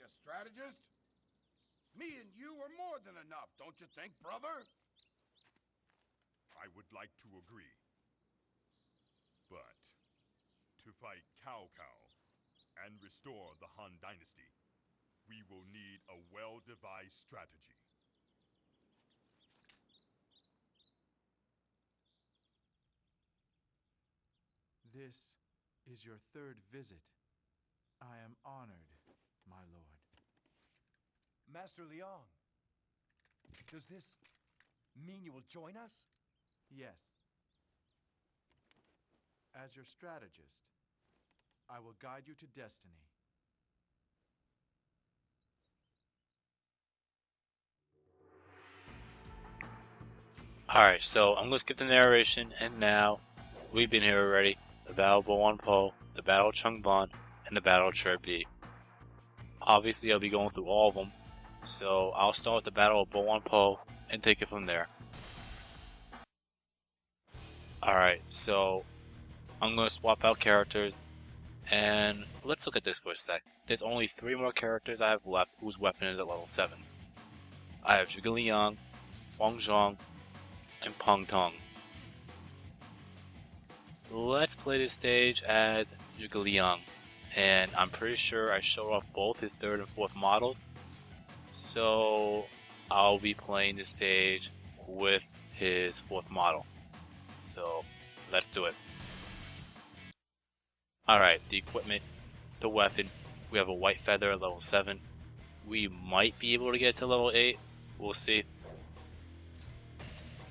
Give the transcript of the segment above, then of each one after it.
a strategist? Me and you are more than enough, don't you think, brother? I would like to agree. But to fight Cao Cao and restore the Han Dynasty, we will need a well-devised strategy. This is your third visit. I am honored, my lord. Master Liang, does this mean you will join us? Yes. As your strategist, I will guide you to destiny. Alright, so I'm going to skip the narration, and now we've been here already. The Battle of Bowanpo, the Battle of Changban, and the Battle of Chibi. Obviously, I'll be going through all of them, so I'll start with the Battle of Bowanpo and take it from there. Alright, so I'm going to swap out characters, and let's look at this for a sec. There's only 3 more characters I have left whose weapon is at level 7. I have Zhuge Liang, Huang Zhong, and Peng Tong. Let's play this stage as Zhuge Liang, and I'm pretty sure I showed off both his 3rd and 4th models, so I'll be playing this stage with his 4th model. So let's do it. Alright, the equipment, the weapon, we have a white feather at level 7. We might be able to get to level 8, we'll see.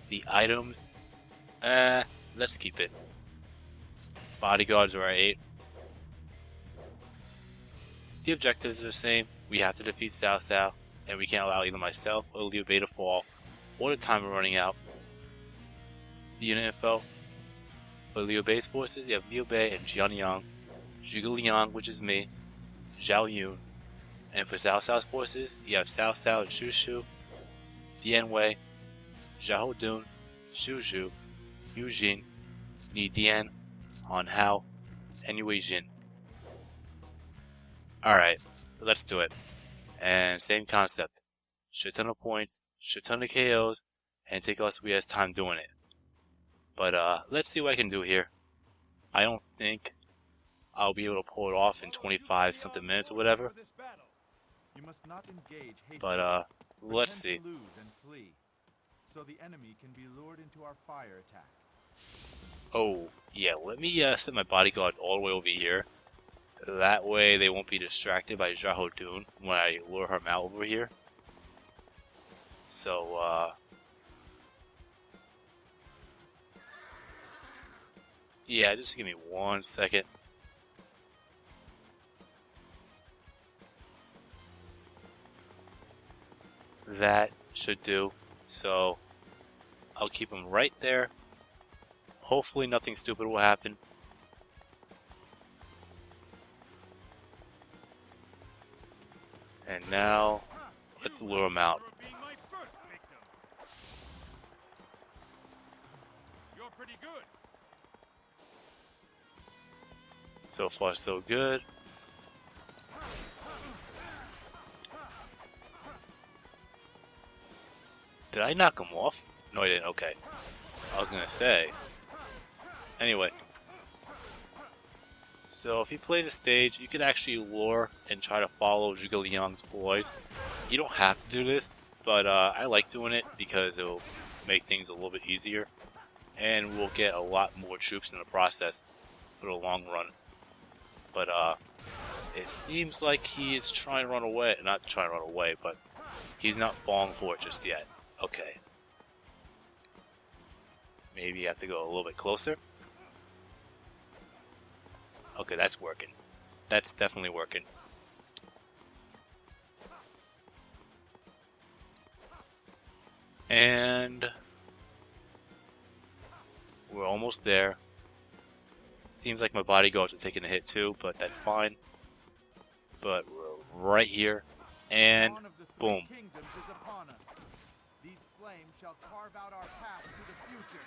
The items, let's keep it. Bodyguards are at 8. The objectives are the same. We have to defeat Cao Cao, and we can't allow either myself or Liu Bei to fall, or the time running out. The unit info. For Liu Bei's forces, you have Liu Bei and Jian Yang, Zhuge Liang, which is me, Zhao Yun, and for Cao Cao's forces, you have Cao Cao and Shu Shu, Dian Wei, Zhao Dun, Xu Zhu, Yu Jin, Ni Dian, Han Hao, and Yue Jin. Alright, let's do it. And same concept. Shit ton of points, shit ton of KOs, and take us we has time doing it. But let's see what I can do here. I don't think I'll be able to pull it off in 25 something minutes or whatever. You must not engage hastily, But let's see. Lose and flee, so the enemy can be lured into our fire attack. Oh, yeah, let me set my bodyguards all the way over here. That way they won't be distracted by Zhao Dun when I lure him out over here. So, yeah, just give me 1 second. That should do. So, I'll keep him right there. Hopefully nothing stupid will happen. And now, let's lure him out. So far, so good. Did I knock him off? No, I didn't. Okay. I was gonna say. Anyway. So if you play the stage, you can actually lure and try to follow Zhuge Liang's boys. You don't have to do this, but I like doing it because it'll make things a little bit easier. And we'll get a lot more troops in the process for the long run. But it seems like he is trying to run away. Not trying to run away, but he's not falling for it just yet. Okay. Maybe you have to go a little bit closer. Okay, that's working. That's definitely working. And we're almost there. Seems like my bodyguards are taking a hit too, but that's fine. But we're right here, and boom. These flames shall carve out our path to the future.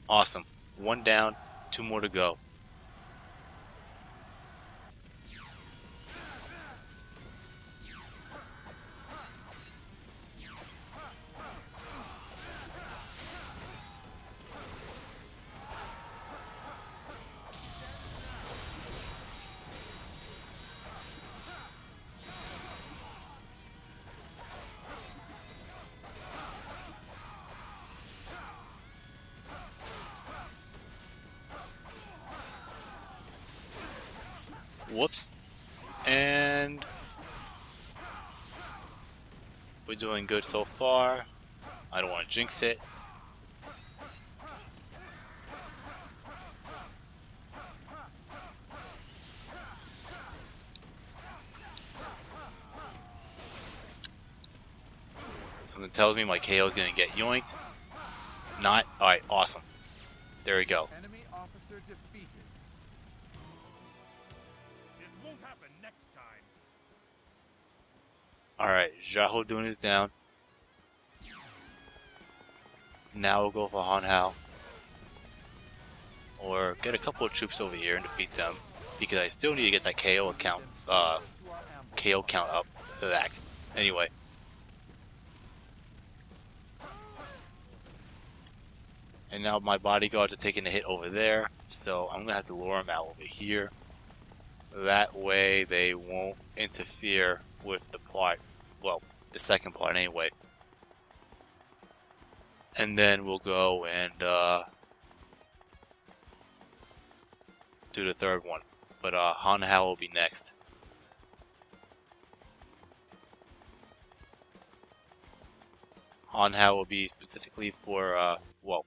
Awesome. 1 down, 2 more to go. Whoops. And we're doing good so far. I don't want to jinx it. Something tells me my KO is going to get yoinked. Not? Alright, awesome. There we go. Enemy officer defeated. This won't happen next time. Alright, Xiahou Dun is down. Now we'll go for Han Hao. Or get a couple of troops over here and defeat them. Because I still need to get that KO count up. Back. Anyway. And now my bodyguards are taking a hit over there, so I'm going to have to lure them out over here. That way they won't interfere with the part, well, the second part anyway. And then we'll go and do the third one. But Han Hao will be next. Han Hao will be specifically for, well,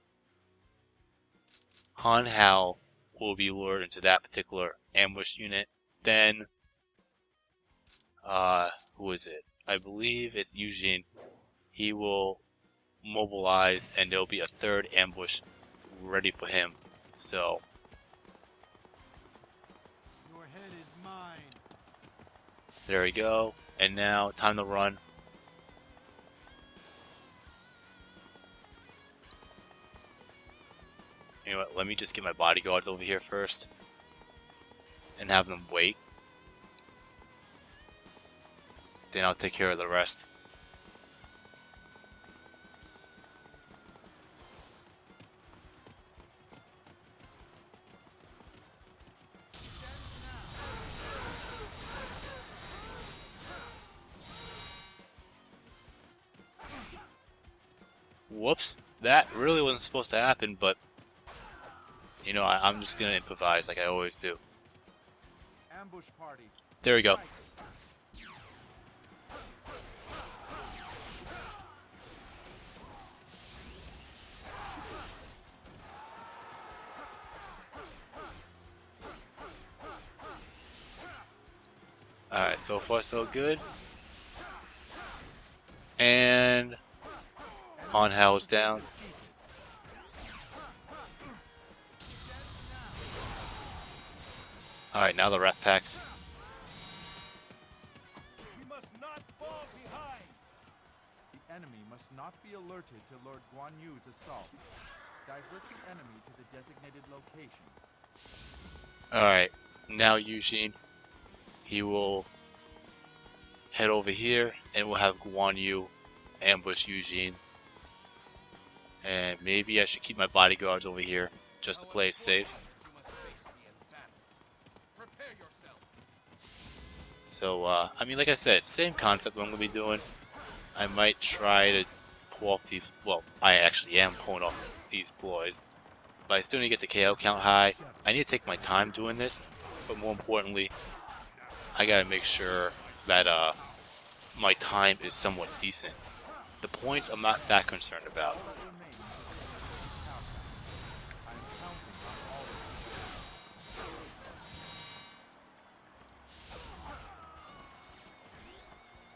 Han Hao will be lured into that particular ambush unit. Then, who is it? I believe it's Eugene. He will mobilize and there'll be a third ambush ready for him. So, Your head is mine. there we go. And now, time to run. You know what, let me just get my bodyguards over here first. And have them wait. Then I'll take care of the rest. Whoops, that really wasn't supposed to happen, but you know, I'm just gonna improvise like I always do. Ambush parties. There we go. Alright, so far so good. And Han Hao's down. Alright, now the rat packs. We must not fall behind. The enemy must not be alerted to Lord Guan Yu's assault. Divert the enemy to the designated location. Alright, now Eugene. He will head over here and we'll have Guan Yu ambush Eugene. And maybe I should keep my bodyguards over here just to play it safe. So, I mean, like I said, same concept what I'm going to be doing. I might try to pull off these, well, I actually am pulling off these boys. But I still need to get the KO count high. I need to take my time doing this. But more importantly, I got to make sure that my time is somewhat decent. The points I'm not that concerned about.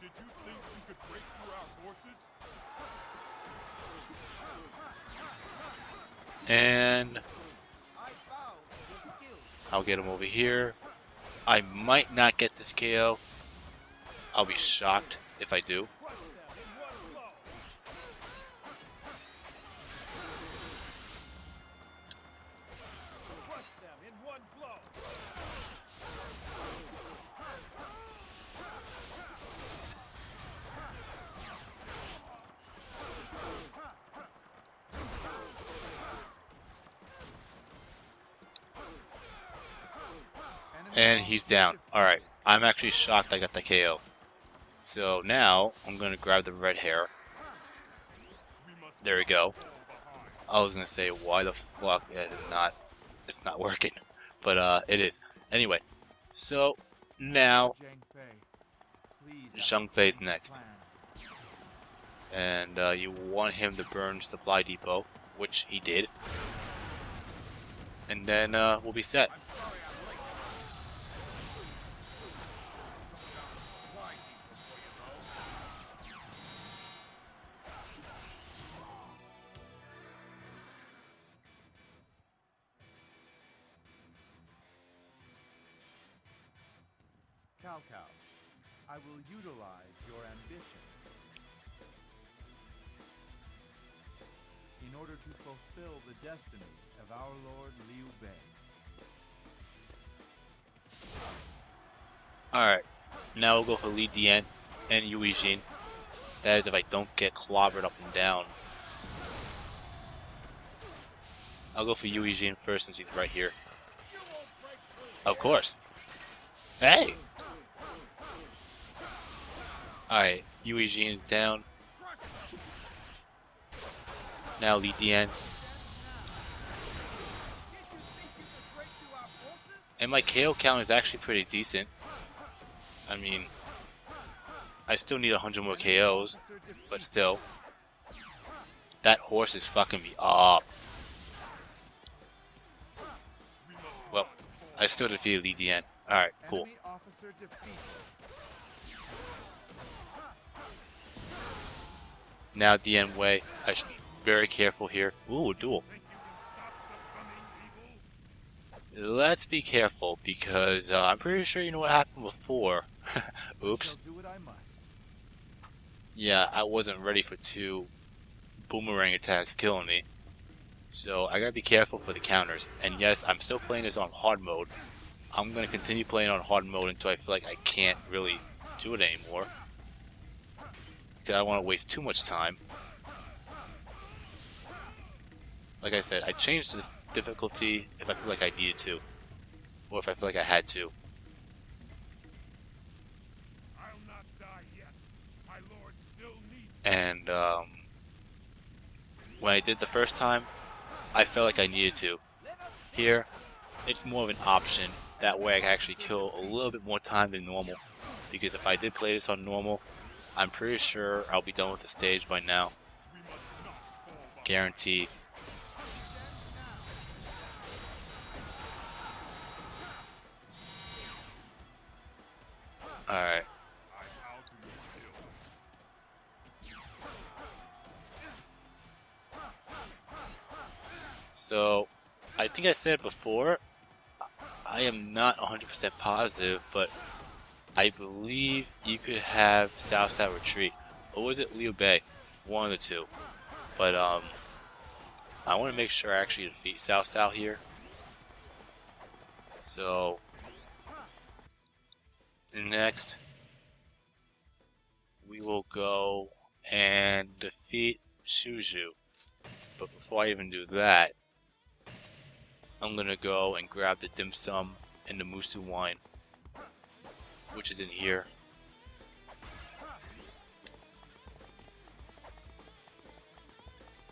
Did you think you could break through our forces? And I'll get him over here. I might not get this KO. I'll be shocked if I do. And he's down. Alright, I'm actually shocked I got the KO. So now, I'm going to grab the red hair. There we go. I was going to say, why the fuck is it not, it's not working. But it is. Anyway, So now Zhang Fei, please Zhang Fei's execute the next. plan. And you want him to burn supply depot, which he did. And then we'll be set. I'm sorry I'm late. Supply depot for you, though. Cao Cao, I will utilize your ambition in order to fulfill the destiny of our Lord Liu Bei. Alright, now we'll go for Li Dian and Yu Yijin. That is if I don't get clobbered up and down. I'll go for Yu Yijin first since he's right here. Of course. Hey! Alright, Yu Yijin is down. Now Li Dian. And my KO count is actually pretty decent. I mean, I still need 100 more KOs, but still. That horse is fucking me up. Well, I still defeated Li Dian. Alright, cool. Enemy officer defeated. Now Dian Wei. I should be very careful here. Ooh, a duel. Let's be careful because I'm pretty sure you know what happened before. Oops. Shall do what I must. Yeah, I wasn't ready for 2 boomerang attacks killing me. So I gotta be careful for the counters. And yes, I'm still playing this on hard mode. I'm gonna continue playing on hard mode until I feel like I can't really do it anymore. Because I don't want to waste too much time. Like I said, I changed the difficulty if I feel like I needed to. Or if I feel like I had to. I'll not die yet. My lord still needs And when I did the first time, I felt like I needed to. Here, it's more of an option. That way I can actually kill a little bit more time than normal. Because if I did play this on normal, I'm pretty sure I'll be done with the stage by now. Guarantee. Alright. So, I think I said before, I am not 100% positive, but I believe you could have Cao Cao retreat. Or was it Liu Bei? One of the two. But, I want to make sure I actually defeat Cao Cao here. So, next, we will go and defeat Shu. But before I even do that, I'm gonna go and grab the dim sum and the Musou wine, which is in here.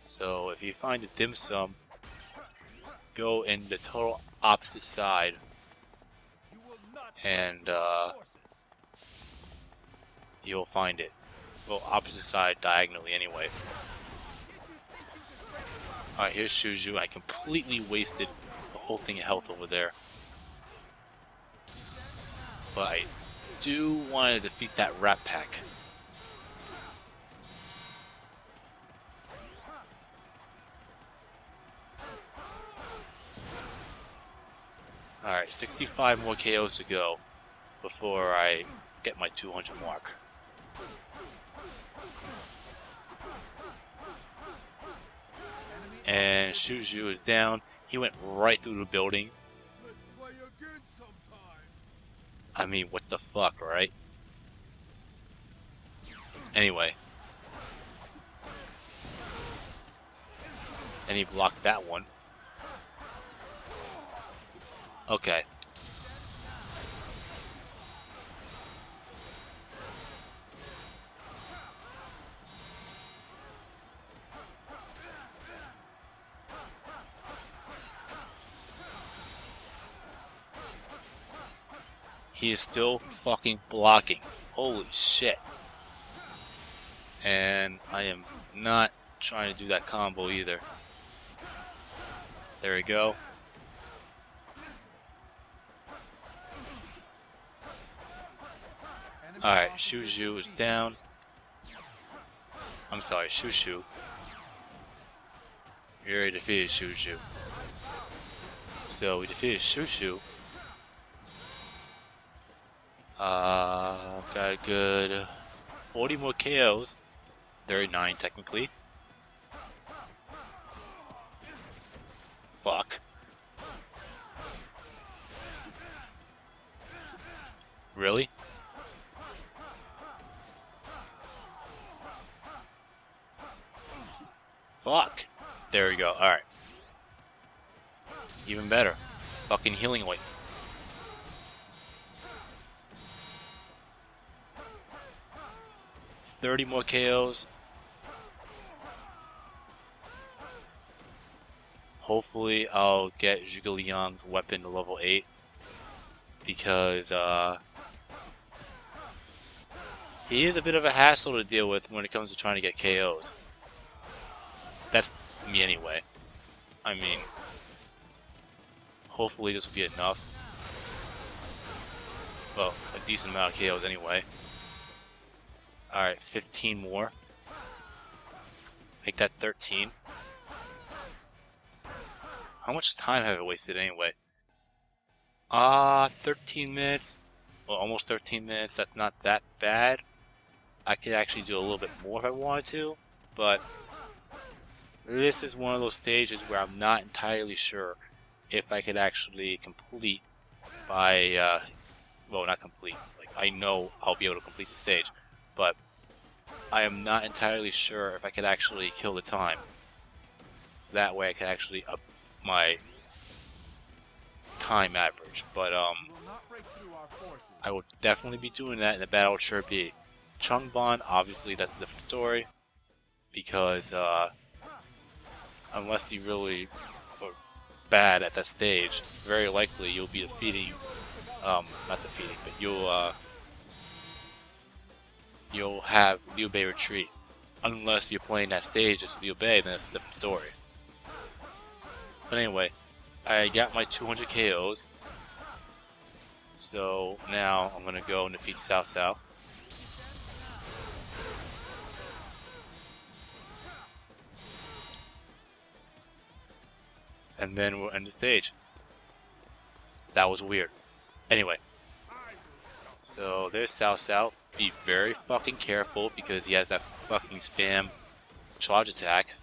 So if you find the dim sum, go in the total opposite side, and you'll find it. Well, opposite side diagonally anyway. Alright, here's Shu. I completely wasted a full thing of health over there. But I do want to defeat that rat pack. Alright, 65 more KOs to go before I get my 200 mark. And Shu is down. He went right through the building. I mean, what the fuck, right? Anyway. And he blocked that one. Okay. He is still fucking blocking. Holy shit. And I am not trying to do that combo either. There we go. Alright, Shu is down. I'm sorry, Shu. We already defeated Shu. So we defeated Shu. Got a good 40 more KOs. 39 technically. Fuck. Really? Fuck. There we go. Alright. Even better. Fucking healing weight. $30 more KOs. Hopefully I'll get Zhuge Liang's weapon to level 8. Because he is a bit of a hassle to deal with when it comes to trying to get KOs. That's me anyway. I mean, hopefully this will be enough. Well, a decent amount of KOs anyway. Alright, 15 more. Make that 13. How much time have I wasted anyway? 13 minutes. Well, almost 13 minutes. That's not that bad. I could actually do a little bit more if I wanted to, but this is one of those stages where I'm not entirely sure if I could actually complete by, well, not complete. Like, I know I'll be able to complete the stage, but I am not entirely sure if I could actually kill the time. That way I can actually up my time average, but I will definitely be doing that in the battle with Chibi. Changban, obviously that's a different story, because unless you really are bad at that stage, very likely you'll be defeating, not defeating, but you'll have Liu Bei retreat. Unless you're playing that stage as Liu Bei, then it's a different story. But anyway, I got my 200 KOs, so now I'm gonna go and defeat Cao. And then we'll end the stage. That was weird. Anyway, so there's Cao. Be very fucking careful because he has that fucking spam charge attack.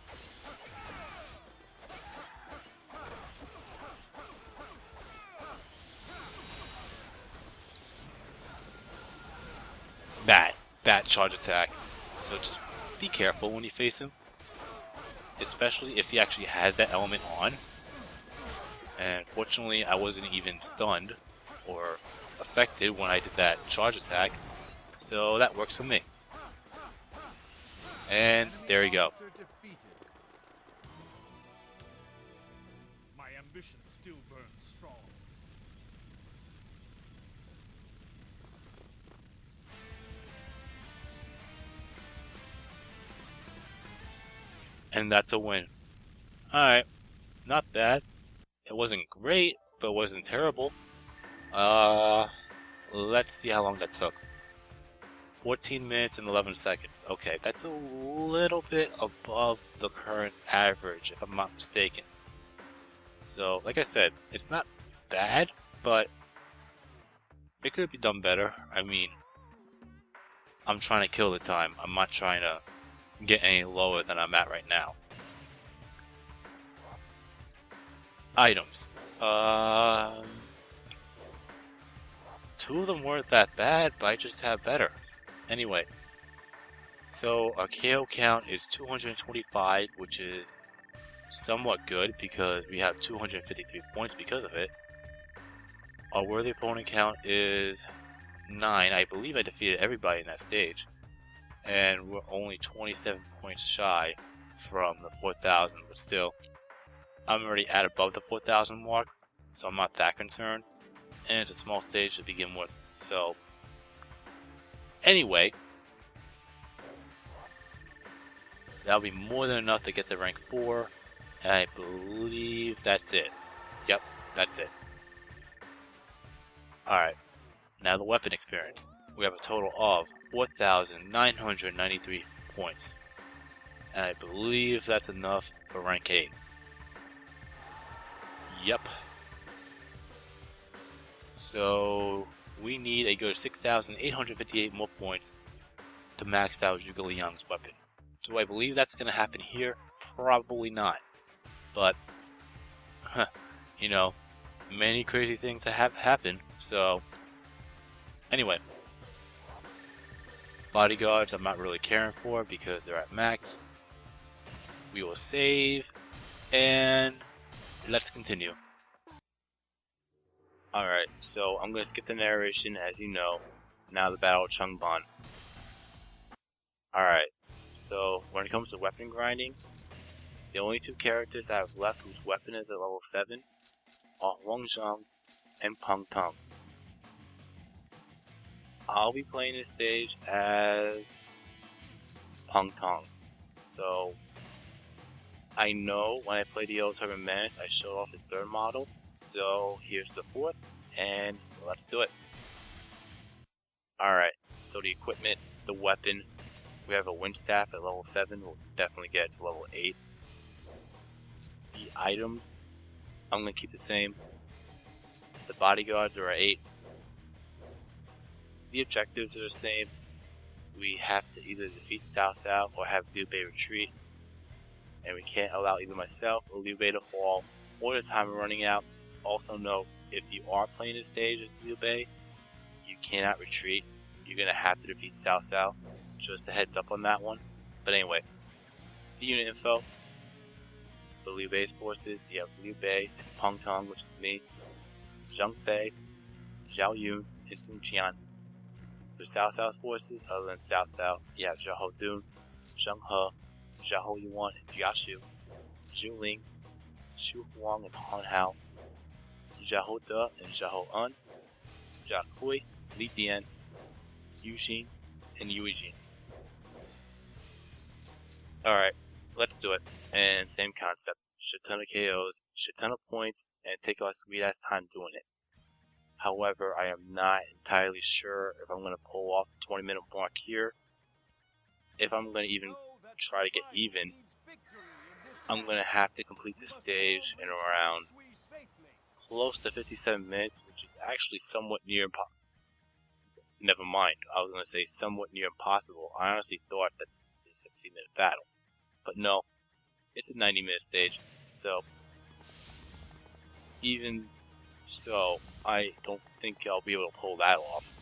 Bad charge attack. So just be careful when you face him. Especially if he actually has that element on. And fortunately I wasn't even stunned or affected when I did that charge attack. So that works for me. And there you go. My ambition still burns strong. And that's a win. Alright. Not bad. It wasn't great, but it wasn't terrible. Let's see how long that took. 14 minutes and 11 seconds. Okay, that's a little bit above the current average, if I'm not mistaken. So, like I said, it's not bad, but it could be done better. I mean, I'm trying to kill the time. I'm not trying to get any lower than I'm at right now. Items. Two of them weren't that bad, but I just have better. Anyway, so our KO count is 225, which is somewhat good because we have 253 points because of it. Our worthy opponent count is 9. I believe I defeated everybody in that stage. And we're only 27 points shy from the 4,000, but still, I'm already at above the 4,000 mark, so I'm not that concerned. and it's a small stage to begin with. So, anyway, that'll be more than enough to get to rank 4, and I believe that's it. Yep, that's it. Alright, now the weapon experience. We have a total of 4,993 points, and I believe that's enough for rank 8. Yep. So we need a good 6,858 more points to max out Zhuge Liang's weapon. Do I believe that's going to happen here? Probably not. But, you know, many crazy things that have happened. So, anyway. Bodyguards I'm not really caring for because they're at max. We will save, and let's continue. Alright, so I'm going to skip the narration as you know. Now the battle of Changban. Alright, so when it comes to weapon grinding, the only 2 characters I have left whose weapon is at level 7 are Wang Zhang and Peng Tong. I'll be playing this stage as Peng Tong. So, I know when I played the Old Urban Menace, I showed off his 3rd model. So, here's the 4th, and let's do it. Alright, so the equipment, the weapon, we have a wind staff at level 7, we'll definitely get it to level 8. The items, I'm going to keep the same. The bodyguards are at 8. The objectives are the same. We have to either defeat Cao Cao or have Liu Bei retreat. And we can't allow either myself or Liu Bei to fall, or the time running out. Also note, if you are playing this stage as Liu Bei, you cannot retreat. You're going to have to defeat Cao Cao. Just a heads up on that one. But anyway, the unit info. For Liu Bei's forces, you have Liu Bei and Peng Tong, which is me, Zhang Fei, Zhao Yun, and Sun Qian. For Cao Cao's forces, other than Cao Cao, you have Zhao Dun, Zheng He, Zhao Yuan, and Jia Shu, Zhu Ling, Shu Huang, and Han Hao, Zhao De and Zhao Un, Jia Kui, Li Dian, Yu Xin, and Yue Jin. Alright, let's do it. And same concept. Shit ton of KOs, shit ton of points, and take our sweet ass time doing it. However, I am not entirely sure if I'm going to pull off the 20-minute mark here. If I'm going to even try to get even, I'm going to have to complete this stage in around close to 57 minutes, which is actually somewhat near never mind, I was going to say somewhat near impossible. I honestly thought that this is a 60-minute battle. But no, it's a 90-minute stage, so even so, I don't think I'll be able to pull that off.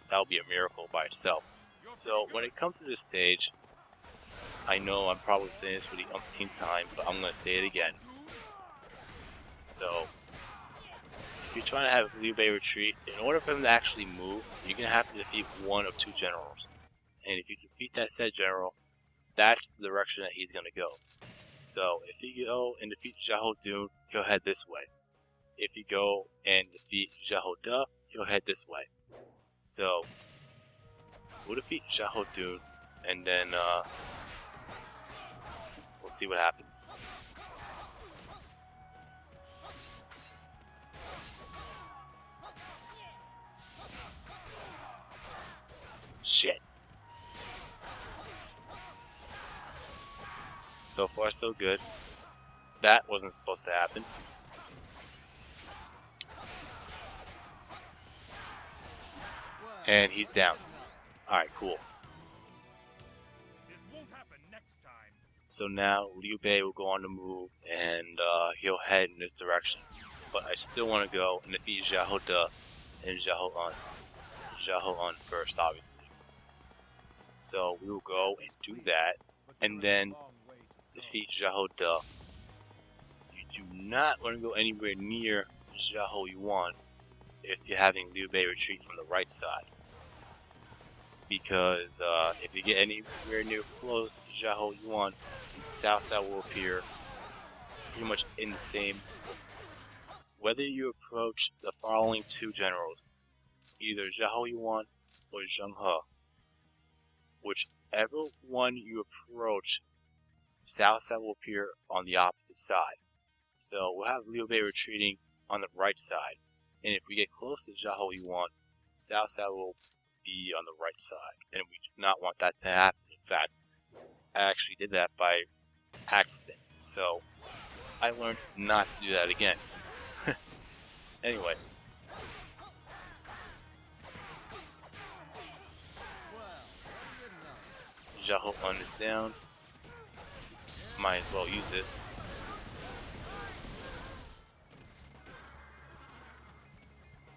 That'll be a miracle by itself. So when it comes to this stage, I know I'm probably saying this for the umpteenth time, but I'm going to say it again. So, if you're trying to have Liu Bei retreat, in order for him to actually move, you're going to have to defeat one of 2 generals. And if you defeat that said general, that's the direction that he's going to go. So, if you go and defeat Zhao Dun, he'll head this way. If you go and defeat Zhao De, he'll head this way. So, we'll defeat Zhao Dun, and then we'll see what happens. Shit. So far, so good. That wasn't supposed to happen. And he's down. Alright, cool. This won't happen next time. So now Liu Bei will go on the move, and he'll head in this direction. But I still want to go and defeat Zhao De and Zhao Un. Zhao Un first, obviously. So we will go and do that, and then defeat Zhao De. You do not want to go anywhere near Zhao Yuan if you're having Liu Bei retreat from the right side. Because if you get anywhere near close to Zhao Yuan, Cao Cao will appear pretty much in the same whether you approach the following two generals, either Xiahou Yuan or Zheng He, whichever one you approach, Cao Cao will appear on the opposite side. So we'll have Liu Bei retreating on the right side, and if we get close to Xiahou Yuan, Cao Cao will be on the right side, and we do not want that to happen. In fact, I actually did that by accident, so I learned not to do that again. Anyway. Xiahou Yuan is down. Might as well use this.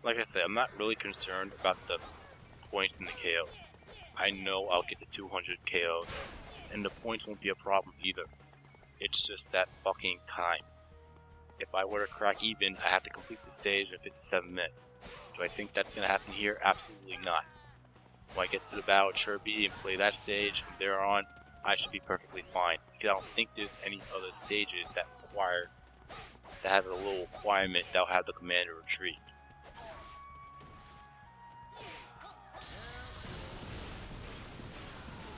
Like I said, I'm not really concerned about the points and the KOs. I know I'll get the 200 KOs, and the points won't be a problem either. It's just that fucking time. If I were to crack even, I have to complete the stage in 57 minutes. Do I think that's going to happen here? Absolutely not. When I get to the battle of Chibi and play that stage, from there on, I should be perfectly fine. Because I don't think there's any other stages that require to have a little requirement that'll have the commander retreat.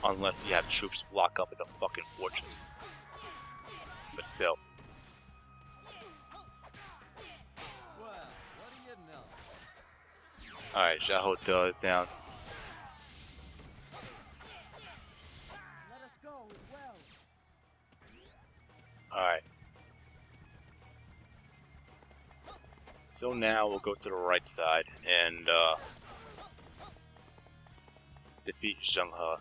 Unless you have troops block up like a fucking fortress. But still. Alright, Xiahou Yuan is down. Alright. So now we'll go to the right side and defeat Zheng He,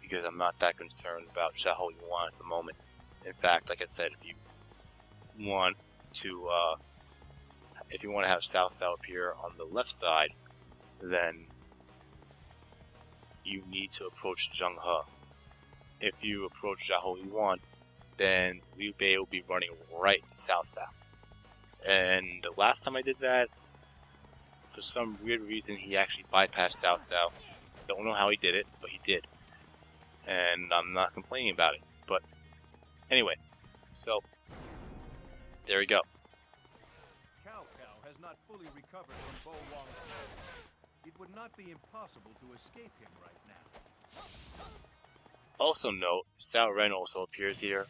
because I'm not that concerned about Xiahou Yuan at the moment. In fact, like I said, if you want to have Cao Cao appear on the left side, then you need to approach Zheng He. If you approach Xiahou Yuan, then Liu Bei will be running right to Cao Cao. And the last time I did that, for some weird reason, he actually bypassed Cao Cao. Don't know how he did it, but he did. And I'm not complaining about it. But anyway, so there we go. Cao Cao has not fully recovered from Bowanpo. It would not be impossible to escape him right now. Also note, Cao Ren also appears here,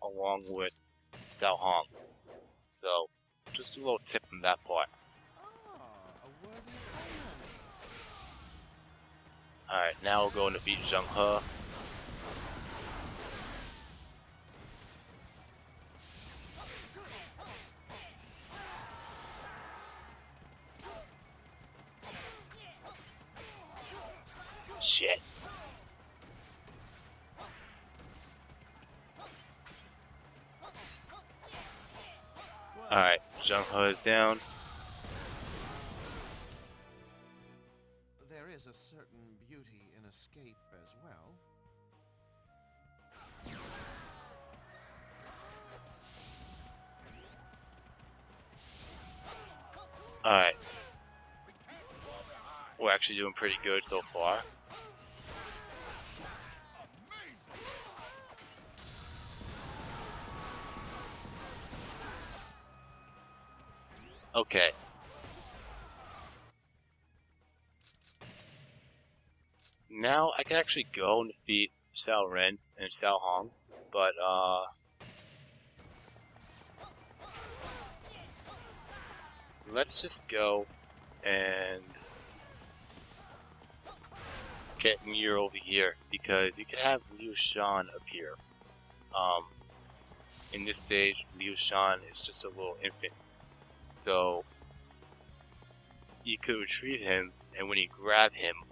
along with Cao Hong. So, just a little tip on that part. Alright, now we'll go and defeat Zheng He. Shit. Alright, Zheng He is down. There is a certain beauty in escape as well. Alright. We're actually doing pretty good so far. Okay. Now I can actually go and defeat Cao Ren and Cao Hong, but let's just go and get Mir over here, because you can have Liu Shan appear. In this stage, Liu Shan is just a little infant. So, you could retrieve him, and when you grab him,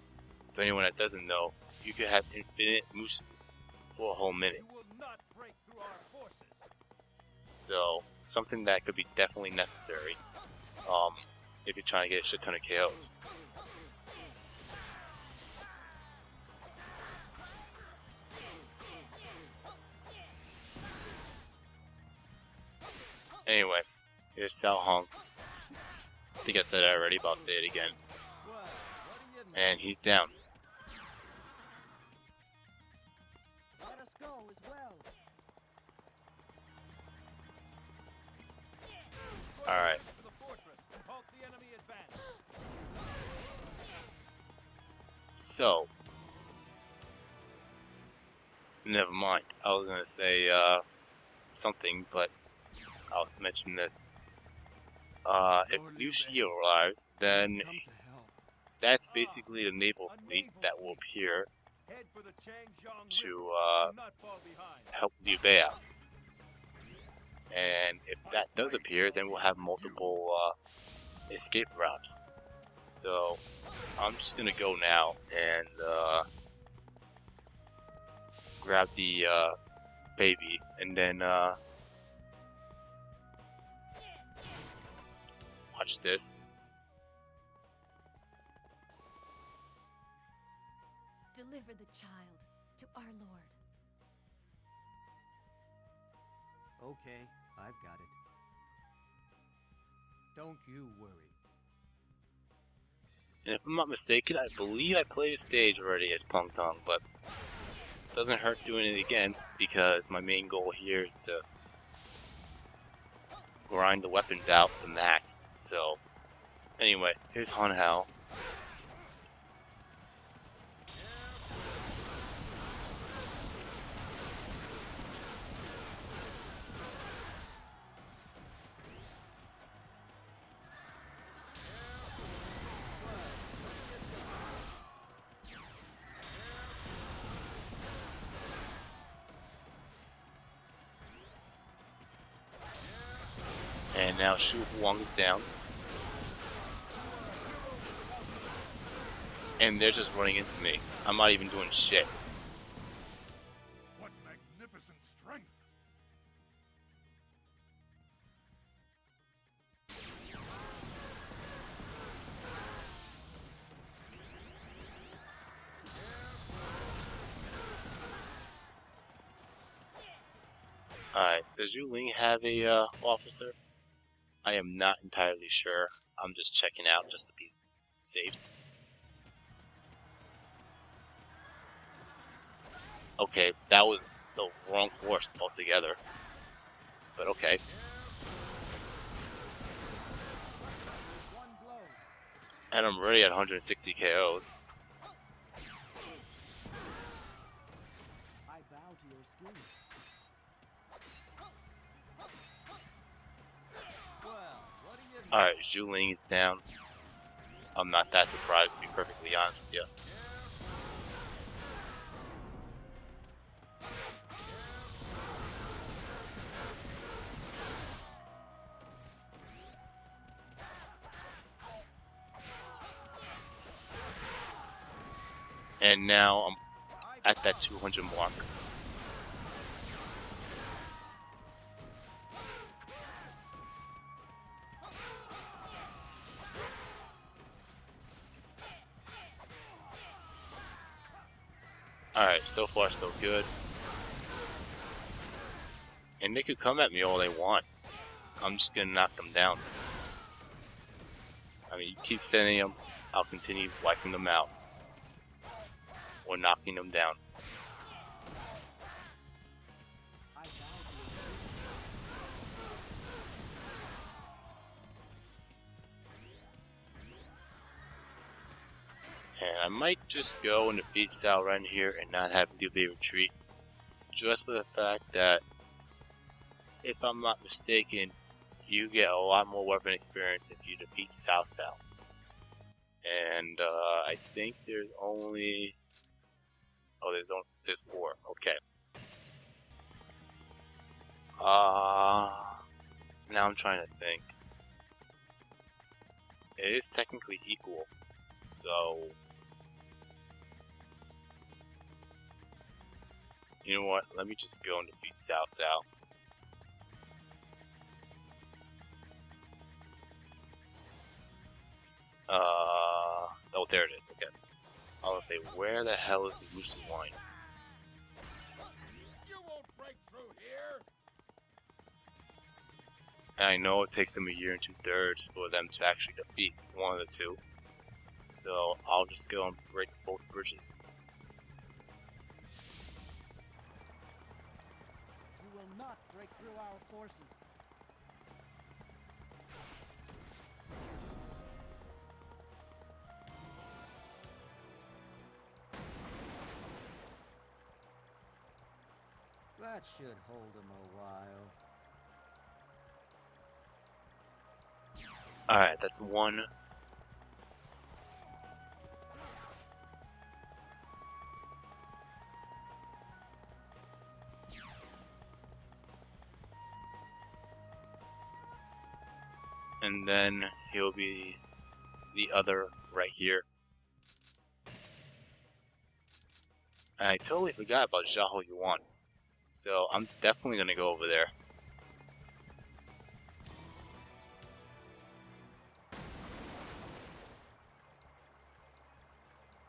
for anyone that doesn't know, you could have infinite Musou for a whole minute. You will not break through our forces. So, something that could be definitely necessary, if you're trying to get a shit ton of KOs. Anyway, here's Cao Hong. I think I said it already, but I'll say it again. And he's down. Let us go as well. Alright. So, never mind. I was gonna say something, but I'll mention this. If New Shio arrives, then Come to help. that's basically the naval fleet that will appear Head for the Changban to River. Do not fall behind. help Liu Bei out. And if that does appear, then we'll have multiple escape routes. So I'm just gonna go now and grab the baby, and then watch this. Deliver the child to our Lord. Okay, I've got it. Don't you worry. And if I'm not mistaken, I believe I played a stage already as Pong Tong, but doesn't hurt doing it again, because my main goal here is to grind the weapons out to max. So, anyway, here's Han Hao. And now Shu Huang is down. And they're just running into me. I'm not even doing shit. What magnificent strength! Alright, does Yu Ling have a officer? I am not entirely sure. I'm just checking out just to be safe. Okay, that was the wrong horse altogether. But okay. One blow. And I'm already at 160 KOs. I bow to your skills. Well, what do you Alright, Zhu Ling is down. I'm not that surprised, to be perfectly honest with you. And now I'm at that 200 mark. Alright, so far so good. And they could come at me all they want. I'm just gonna knock them down. I mean, you keep sending them, I'll continue wiping them out. Or knocking them down. I bow to your skills. And I might just go and defeat Cao Ren here and not have Liu Bei retreat. Just for the fact that, if I'm not mistaken, you get a lot more weapon experience if you defeat Cao Cao. And I think there's only... Oh, there's 4. Okay. Now I'm trying to think. It is technically equal, so... You know what? Let me just go and defeat Cao Cao. Oh, there it is. Okay. I was gonna say, where the hell is the Musou Mode? You won't break through here. And I know it takes them a year and 2/3 for them to actually defeat one of the two. So I'll just go and break both bridges. You will not break through our forces. That should hold him a while. Alright, that's one. And then he'll be the other right here. And I totally forgot about Xiahou Yuan. So I'm definitely gonna go over there.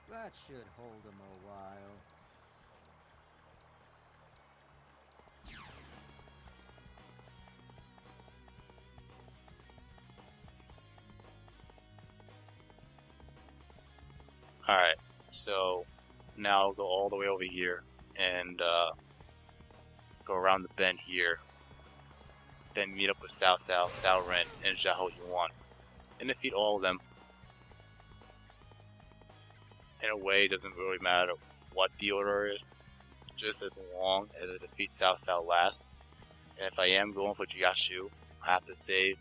That should hold him a while. Alright, so now I'll go all the way over here and go around the bend here. Then meet up with Cao Cao, Cao Ren, and Xiahou Yuan. And defeat all of them. In a way, it doesn't really matter what the order is, just as long as I defeat Cao Cao last. And if I am going for Jiashu, I have to save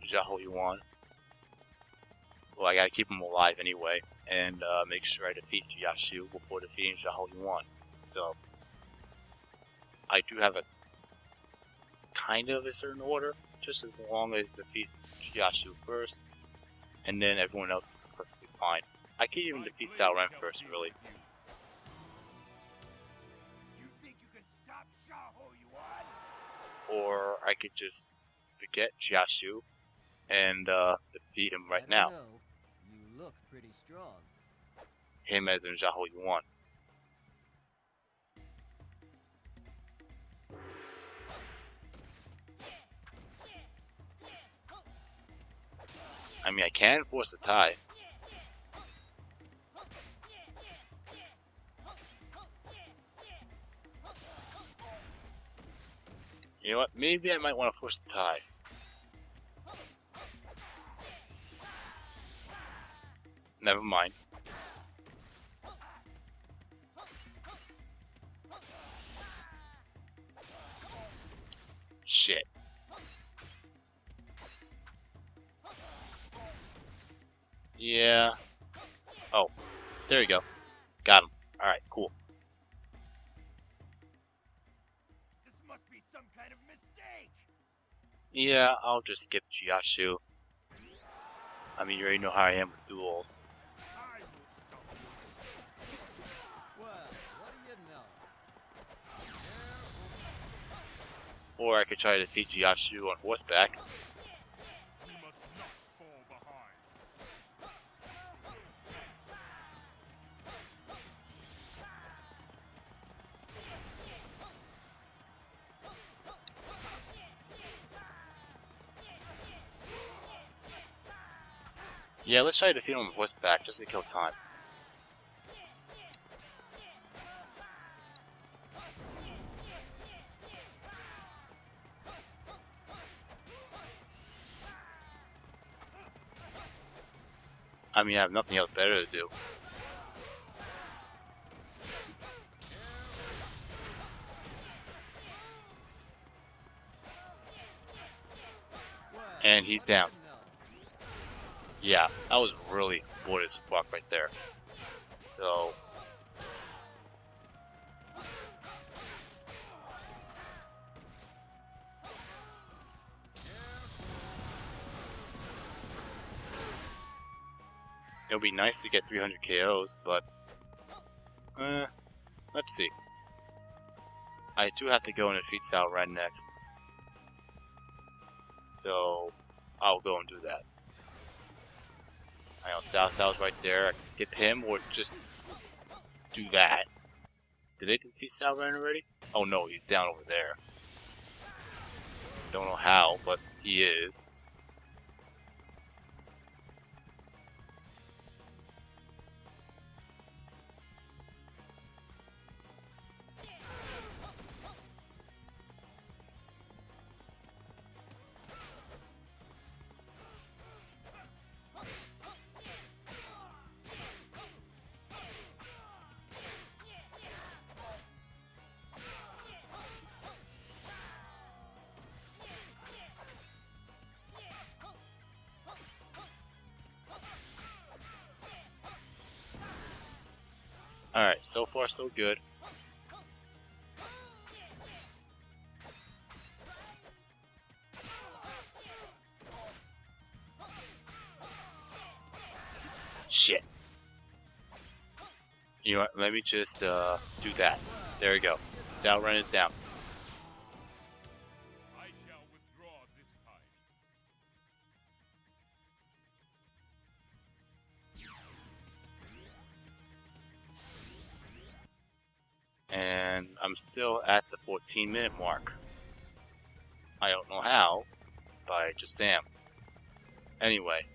Xiahou Yuan. Well, I gotta keep him alive anyway, and make sure I defeat Jiashu before defeating Xiahou Yuan. So, I do have a kind of a certain order, just as long as I defeat Jiashu first, and then everyone else is perfectly fine. I could even defeat Cao Ren first, really. You think you can stop Xiahou Yuan? Or I could just forget Jiashu and defeat him right I don't now. know. You look pretty strong. Him as in Xiahou Yuan. I mean, I can force a tie. You know what? Maybe I might want to force a tie. Never mind. Shit. Yeah. Oh, there you go. Got him. Alright, cool. This must be some kind of mistake. Yeah, I'll just skip Jiashu. I mean, you already know how I am with duels. I will stop you. Well, what do you know? Or I could try to defeat Jiashu on horseback. We must not fall behind. Yeah, let's try to defeat him on horseback just to kill time. I mean, I have nothing else better to do. And he's down. Yeah, that was really bored as fuck right there. So... it'll be nice to get 300 KOs, but... let's see. I do have to go and defeat Cao Ren next. So... I'll go and do that. I know Cao Cao's right there. I can skip him or just do that. Did they defeat Cao Ren already? Oh no, he's down over there. Don't know how, but he is. Alright, so far so good. Shit. You know what, let me just do that. There we go. Sao Ren is down. I shall withdraw this time. And I'm still at the 14-minute mark. I don't know how, but I just am. Anyway.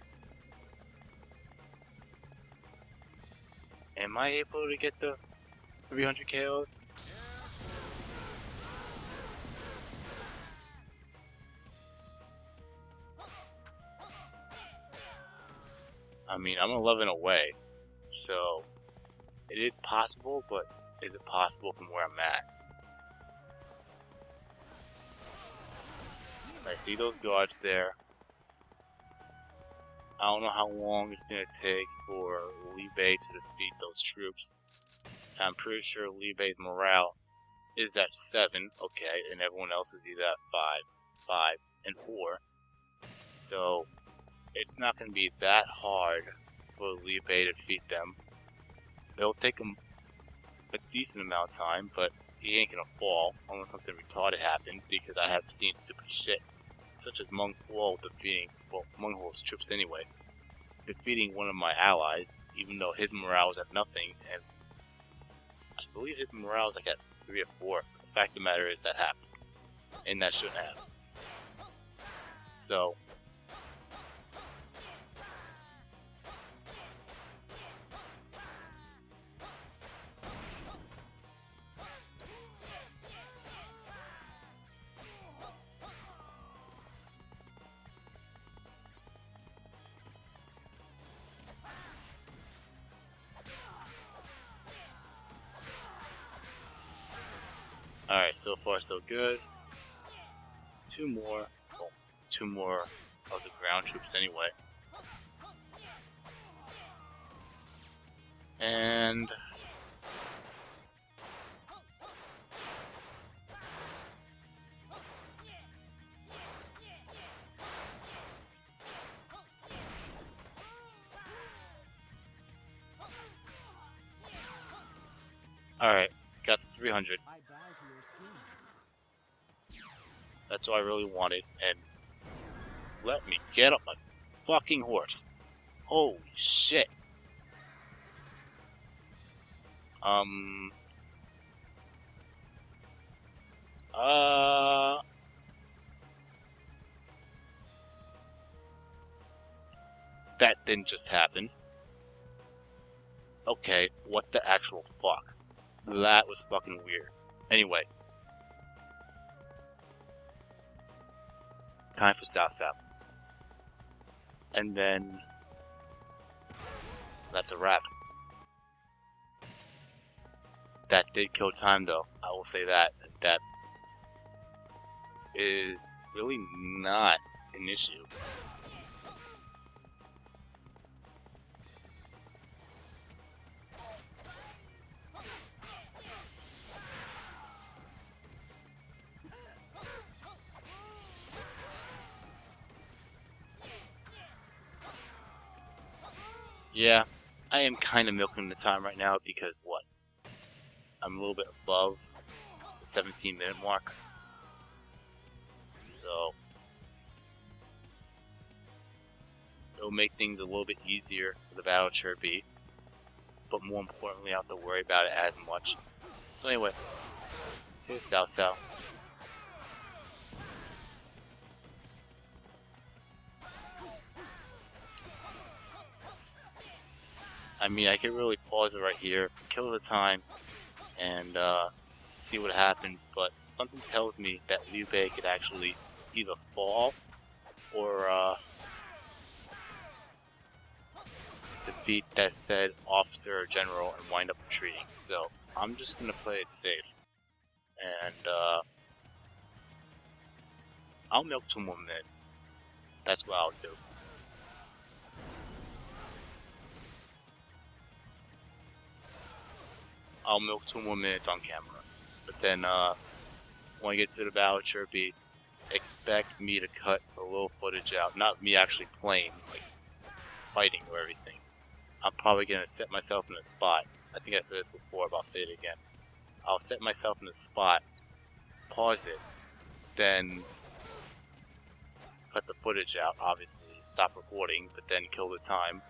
Am I able to get the 300 KOs? I mean, I'm 11 away, so it is possible, but is it possible from where I'm at? I see those guards there. I don't know how long it's going to take for Liu Bei to defeat those troops. I'm pretty sure Liu Bei's morale is at 7, okay, and everyone else is either at 5, and 4. So, it's not going to be that hard for Liu Bei to defeat them. It'll take him a decent amount of time, but he ain't going to fall unless something retarded happens, because I have seen stupid shit, such as Meng Huo defeating, well, Meng Huo's troops anyway, defeating one of my allies, even though his morale was at nothing, and I believe his morale was like at 3 or 4. The fact of the matter is that happened, and that shouldn't have. So, alright, so far so good. 2 more. Well, 2 more of the ground troops anyway. And alright, got the 300. I bow to your schemes. That's all I really wanted, and let me get up my fucking horse. Holy shit. That didn't just happen. Okay, what the actual fuck? That was fucking weird. Anyway. Time for South South. And then that's a wrap. That did kill time though. I will say that. That is really not an issue. Yeah, I am kind of milking the time right now because what? I'm a little bit above the 17-minute mark. So, it'll make things a little bit easier for the battle Chibi. But more importantly, I don't have to worry about it as much. So anyway, here's Cao Cao. I mean, I could really pause it right here, kill the time, and see what happens, but something tells me that Liu Bei could actually either fall or defeat that said officer or general and wind up retreating. So I'm just gonna play it safe, and I'll milk 2 more minutes. That's what I'll do. I'll milk 2 more minutes on camera. But then, when I get to the battle Chibi, expect me to cut a little footage out. Not me actually playing, like fighting or everything. I'm probably going to set myself in a spot. I think I said this before, but I'll say it again. I'll set myself in a spot, pause it, then cut the footage out, obviously, stop recording, but then kill the time.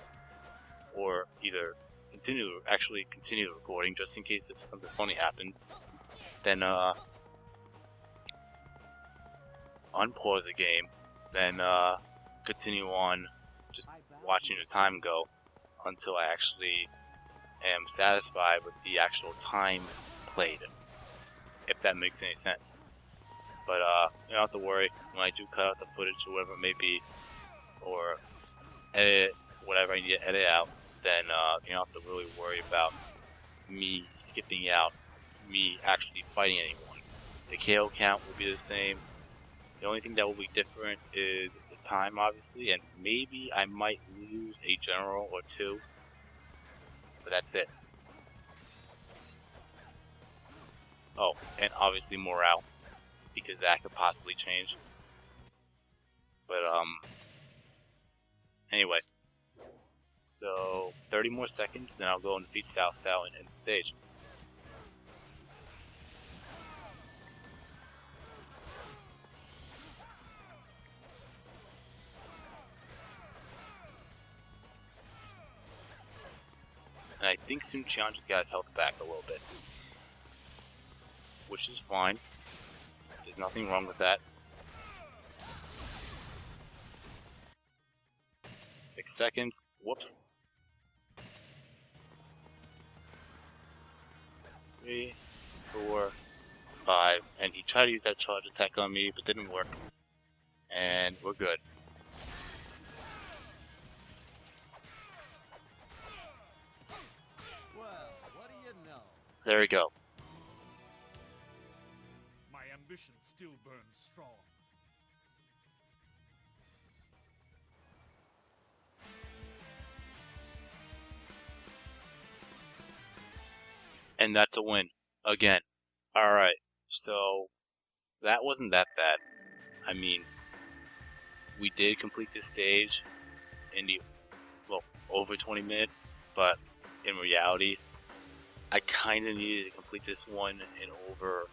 Or either continue the recording, just in case if something funny happens. Then, unpause the game, then, continue on just watching the time go until I actually am satisfied with the actual time played, if that makes any sense. But you don't have to worry when I do cut out the footage or whatever it may be, or edit whatever I need to edit out, then you don't have to really worry about me skipping out, me actually fighting anyone. The KO count will be the same. The only thing that will be different is the time, obviously, and maybe I might lose a general or 2, but that's it. Oh, and obviously morale, because that could possibly change. But, anyway. So, 30 more seconds, then I'll go and defeat Cao Cao and end the stage. And I think Sun Qian just got his health back a little bit, which is fine. There's nothing wrong with that. 6 seconds. Whoops. 3, 4, 5. And he tried to use that charge attack on me, but didn't work. And we're good. Well, what do you know? There we go. My ambition still burns strong. And that's a win. Again. Alright. So, that wasn't that bad. I mean, we did complete this stage in the, well, over 20 minutes, but in reality, I kinda needed to complete this one in over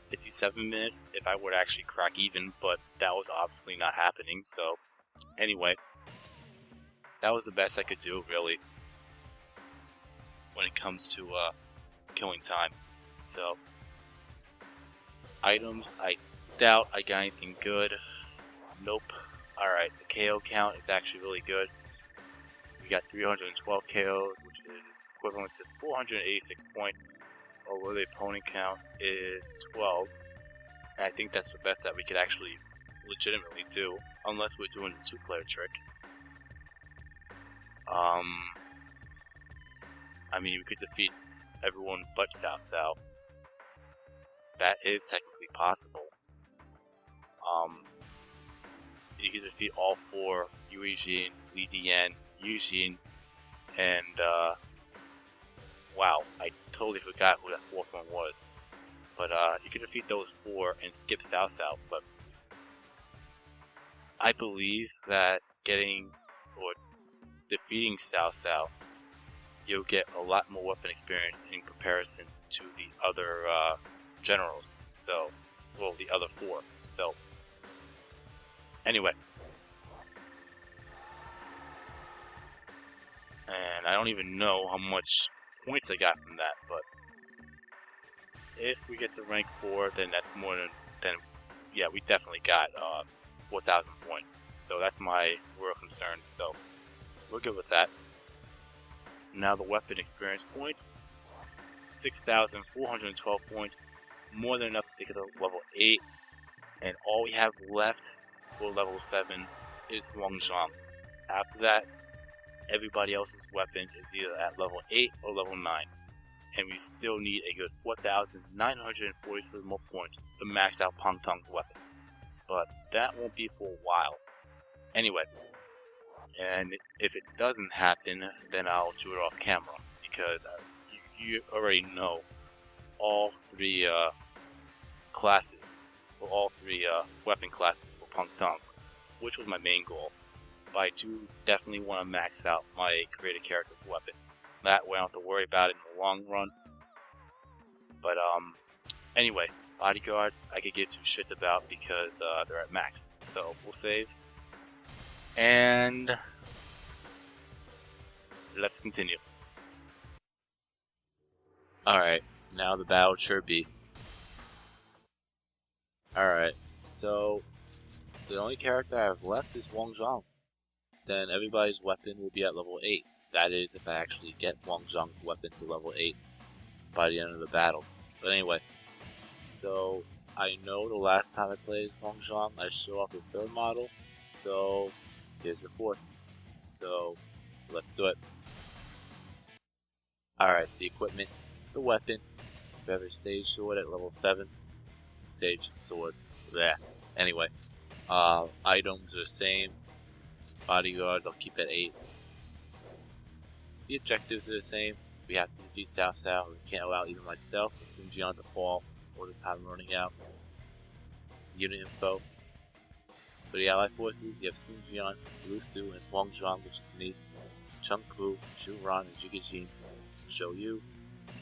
57 minutes if I were to actually crack even, but that was obviously not happening, so anyway, that was the best I could do, really, when it comes to killing time. So, items, I doubt I got anything good. Nope. Alright, the KO count is actually really good. We got 312 KOs, which is equivalent to 486 points, or the opponent count is 12. And I think that's the best that we could actually legitimately do, unless we're doing the 2-player trick. I mean, we could defeat everyone but Cao Cao. That is technically possible. You could defeat all 4, Yue Jin, Li Dian, Yu Jin, and, wow, I totally forgot who that 4th one was. But, you could defeat those 4 and skip Cao Cao, but I believe that getting, or defeating Cao Cao, you'll get a lot more weapon experience in comparison to the other, generals. So, well, the other 4. So, anyway. And I don't even know how much points I got from that, but if we get to rank 4, then that's more than yeah, we definitely got 4,000 points. So that's my real concern. So we're good with that. Now the weapon experience points, 6,412 points, more than enough to take it to level 8. And all we have left for level 7 is Huangzhang. After that, everybody else's weapon is either at level 8 or level 9. And we still need a good 4,943 more points to max out Pang Tong's weapon. But that won't be for a while. Anyway, and if it doesn't happen, then I'll do it off camera. Because you already know all three classes, or all three weapon classes for Punk Dunk, which was my main goal. But I do definitely want to max out my created character's weapon. That way I don't have to worry about it in the long run. But anyway, bodyguards I could give two shits about because they're at max. So we'll save. And let's continue. Alright, now the battle Chibi. Alright, so the only character I have left is Wang Zhang. Then everybody's weapon will be at level 8. That is, if I actually get Wang Zhang's weapon to level 8 by the end of the battle. But anyway, so I know the last time I played Wang Zhang, I showed off the third model, so here's the fourth. So let's do it. Alright, the equipment, the weapon, Feather Sage Sword at level 7, Sage Sword, there. Anyway, items are the same, bodyguards I'll keep at 8. The objectives are the same. We have to defeat Cao Cao. We can't allow either myself or Sun Jian to fall or the time running out. Unit info. For the allied forces, you have Sun Jian, Lu Su, and Wang Zhang, which is me, Cheng Pu, Zhu Ran, and Zhuge Jin, Zhou Yu,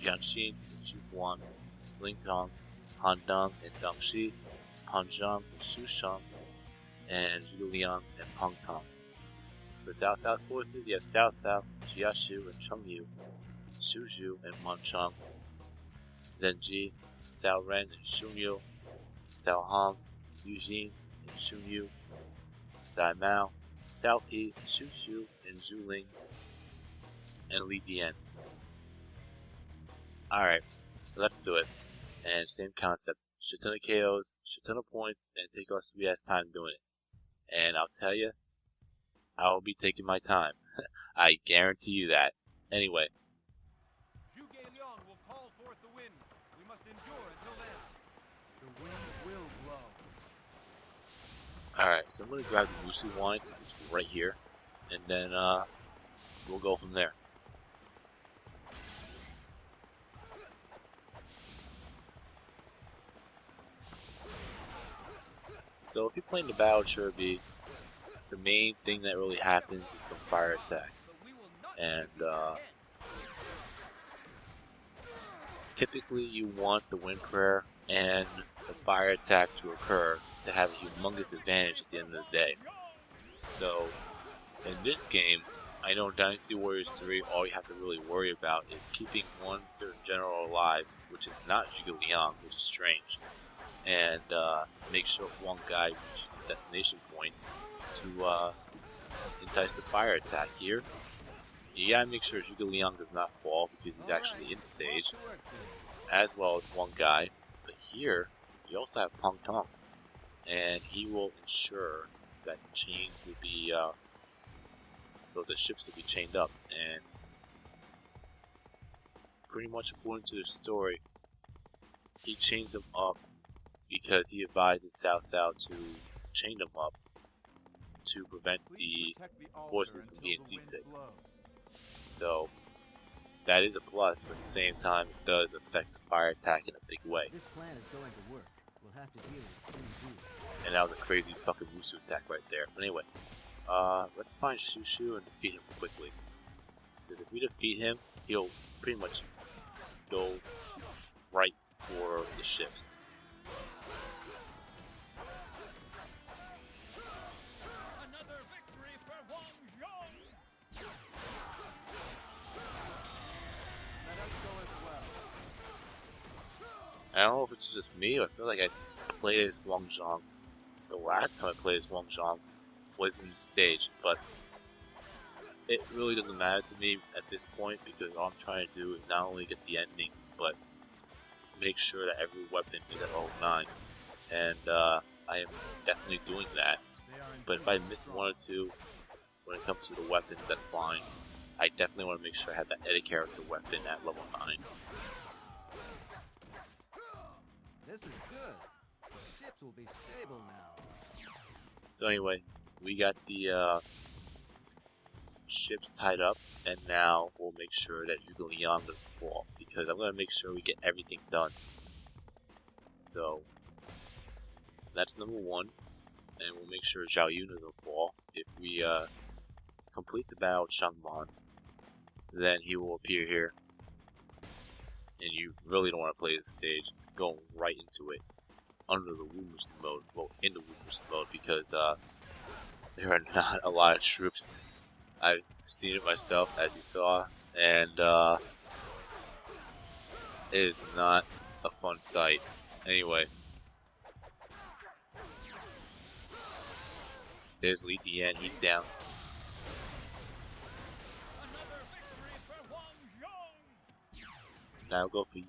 Jian Xin, and Zhu Guan, Ling Tong, Han Deng, and Deng Shi, Han Zhang, and Xu Sheng, and Zhuge Liang, and Peng Tong. For Cao Cao's forces, you have Cao Cao, Jia Shu, and Cheng Yu, Xu Zhu, and Man Cheng, Zhen Ji, Cao Ren, and Xun Yu, Cao Hong, Yu Jin, and Xun Yu, Zai Mao, Cao Pi, Xu Xu, and Zhu Ling, and Li Dian. Alright, let's do it. And same concept. Shit ton of KOs, shit ton of points, and take our sweet ass time doing it. And I'll tell you, I will be taking my time. I guarantee you that. Anyway. Zhuge Liang will call forth the wind. We must endure until then. The wind will blow. Alright, so I'm going to grab the Musou wine since it's right here. And then we'll go from there. So if you're playing the battle Chibi, the main thing that really happens is some fire attack. And typically you want the wind prayer and the fire attack to occur to have a humongous advantage at the end of the day. So in this game, I know in Dynasty Warriors 3 all you have to really worry about is keeping one certain general alive, which is not Zhuge Liang, which is strange, and make sure one guy reaches the destination point to entice the fire attack. Here, you gotta make sure Zhuge Liang does not fall because he's actually in stage, as well as one guy. But here, you also have Peng Tong, and he will ensure that the chains will be, so the ships will be chained up. And pretty much according to the story, he chains them up because he advises Cao Cao to chain them up to prevent the horses from being seasick. So that is a plus, but at the same time it does affect the fire attack in a big way. This plan is going to work. We'll have to deal with Shu Ji. And that was a crazy fucking Musou attack right there. But anyway, let's find Xu Shu and defeat him quickly. Because if we defeat him, he'll pretty much go right for the ships. Another victory for Wang Zhang. Let us go as well. I don't know if it's just me, but I feel like I played as Wang Zhang. The last time I played as Wang Zhang was in the stage, but it really doesn't matter to me at this point because all I'm trying to do is not only get the endings, but make sure that every weapon is at level 9. And I am definitely doing that. But if I miss one or two when it comes to the weapons, that's fine. I definitely want to make sure I have that edit character weapon at level 9. This is good. The ships will be stable now. So anyway, we got the ships tied up, and now we'll make sure that Zhuge Liang doesn't fall, because I'm going to make sure we get everything done. So, that's number one, and we'll make sure Zhao Yun doesn't fall. If we complete the battle with Changban, then he will appear here, and you really don't want to play this stage going right into it under the Musou mode, well, in the Musou mode, because there are not a lot of troops. I've seen it myself, as you saw, and it is not a fun sight. Anyway, there's Li Dian, he's down. Now I'll go for,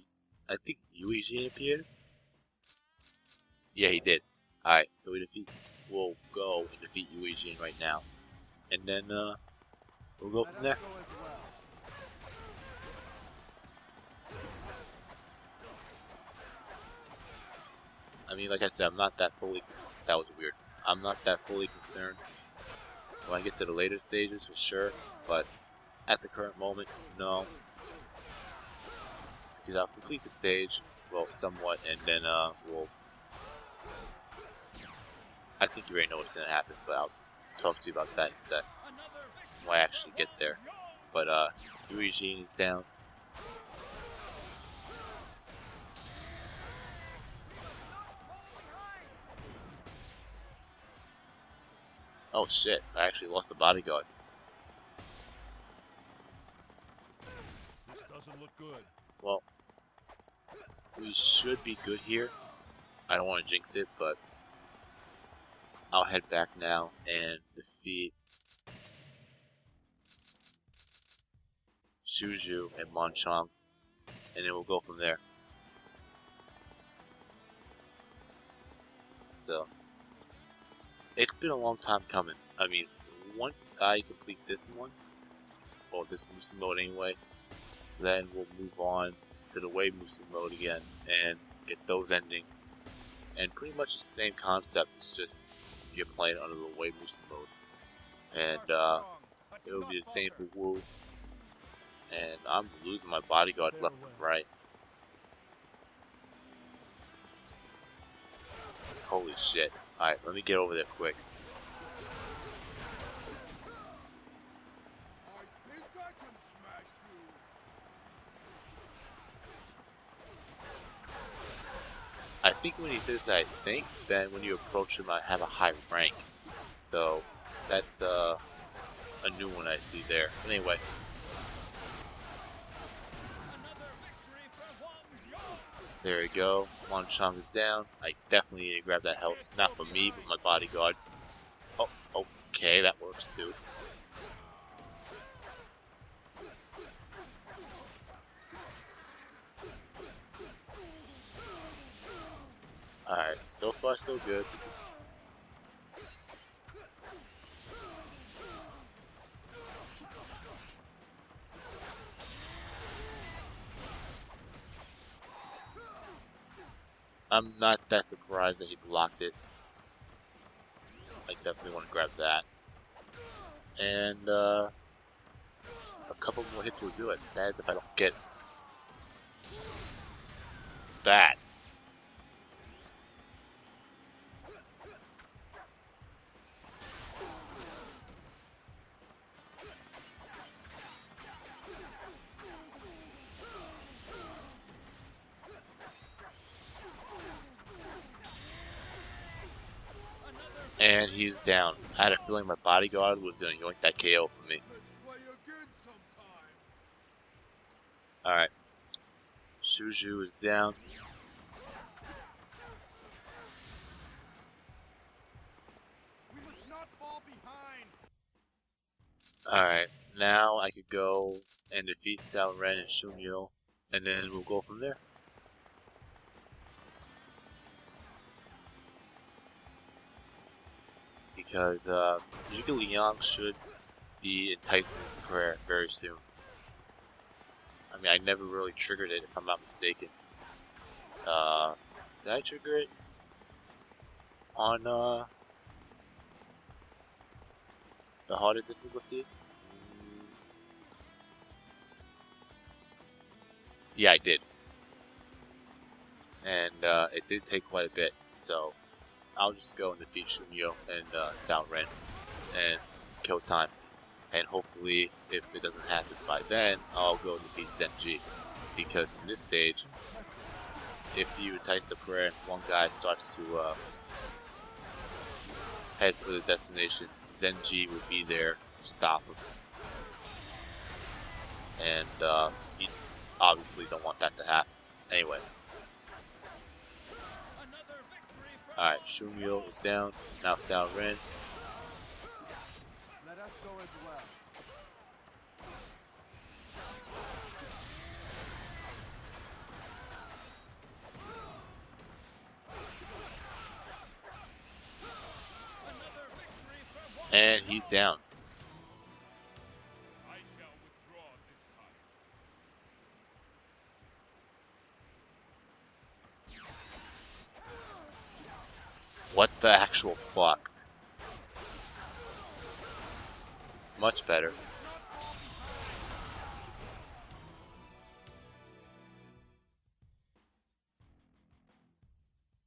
I think Yui Jin appeared? Yeah, he did. Alright, so we'll go and defeat Yui Jin right now. And then, we'll go from there. I mean, like I said, I'm not that fully concerned. When I get to the later stages, for sure, but at the current moment, no. Because I'll complete the stage, well, somewhat, and then, I think you already know what's going to happen, but I'll talk to you about that in a sec. When I actually get there. But, Yui Jin is down. Oh shit, I actually lost a bodyguard. This doesn't look good. Well, we should be good here. I don't want to jinx it, but I'll head back now and defeat Shuju and Monchong, and then we'll go from there. So, it's been a long time coming. I mean, once I complete this one, or this Musou mode anyway, then we'll move on to the Wei Musou mode again and get those endings. And pretty much the same concept, it's just you're playing under the Wei Musou mode. And it'll be the same for Wu. And I'm losing my bodyguard left and right. Holy shit. Alright, let me get over there quick. I think when he says that, I think, then when you approach him, I have a high rank. So, that's a new one I see there. Anyway. There we go. Monchong is down. I definitely need to grab that health. Not for me, but my bodyguards. Oh, okay, that works too. Alright, so far so good. I'm not that surprised that he blocked it. I definitely want to grab that. And, a couple more hits will do it. That is if I don't get that. And he's down. I had a feeling my bodyguard was going to yoink that KO from me. Alright. Shuju is down. Alright, now I could go and defeat Sao Ren and Shunyo, and then we'll go from there. Because Zhuge Liang should be enticing prayer very soon. I mean, I never really triggered it, if I'm not mistaken. Did I trigger it on the harder difficulty? Yeah, I did. And it did take quite a bit, so I'll just go and defeat Shumio and Sao Ren and kill time. And hopefully, if it doesn't happen by then, I'll go defeat Zenji. Because in this stage, if you entice the prayer and one guy starts to head for the destination, Zenji will be there to stop him. And you obviously don't want that to happen. Anyway. Alright, Shumio is down. Now Sao Ren. Let us go as well. And he's down. I shall withdraw this time. What the actual fuck? Much better.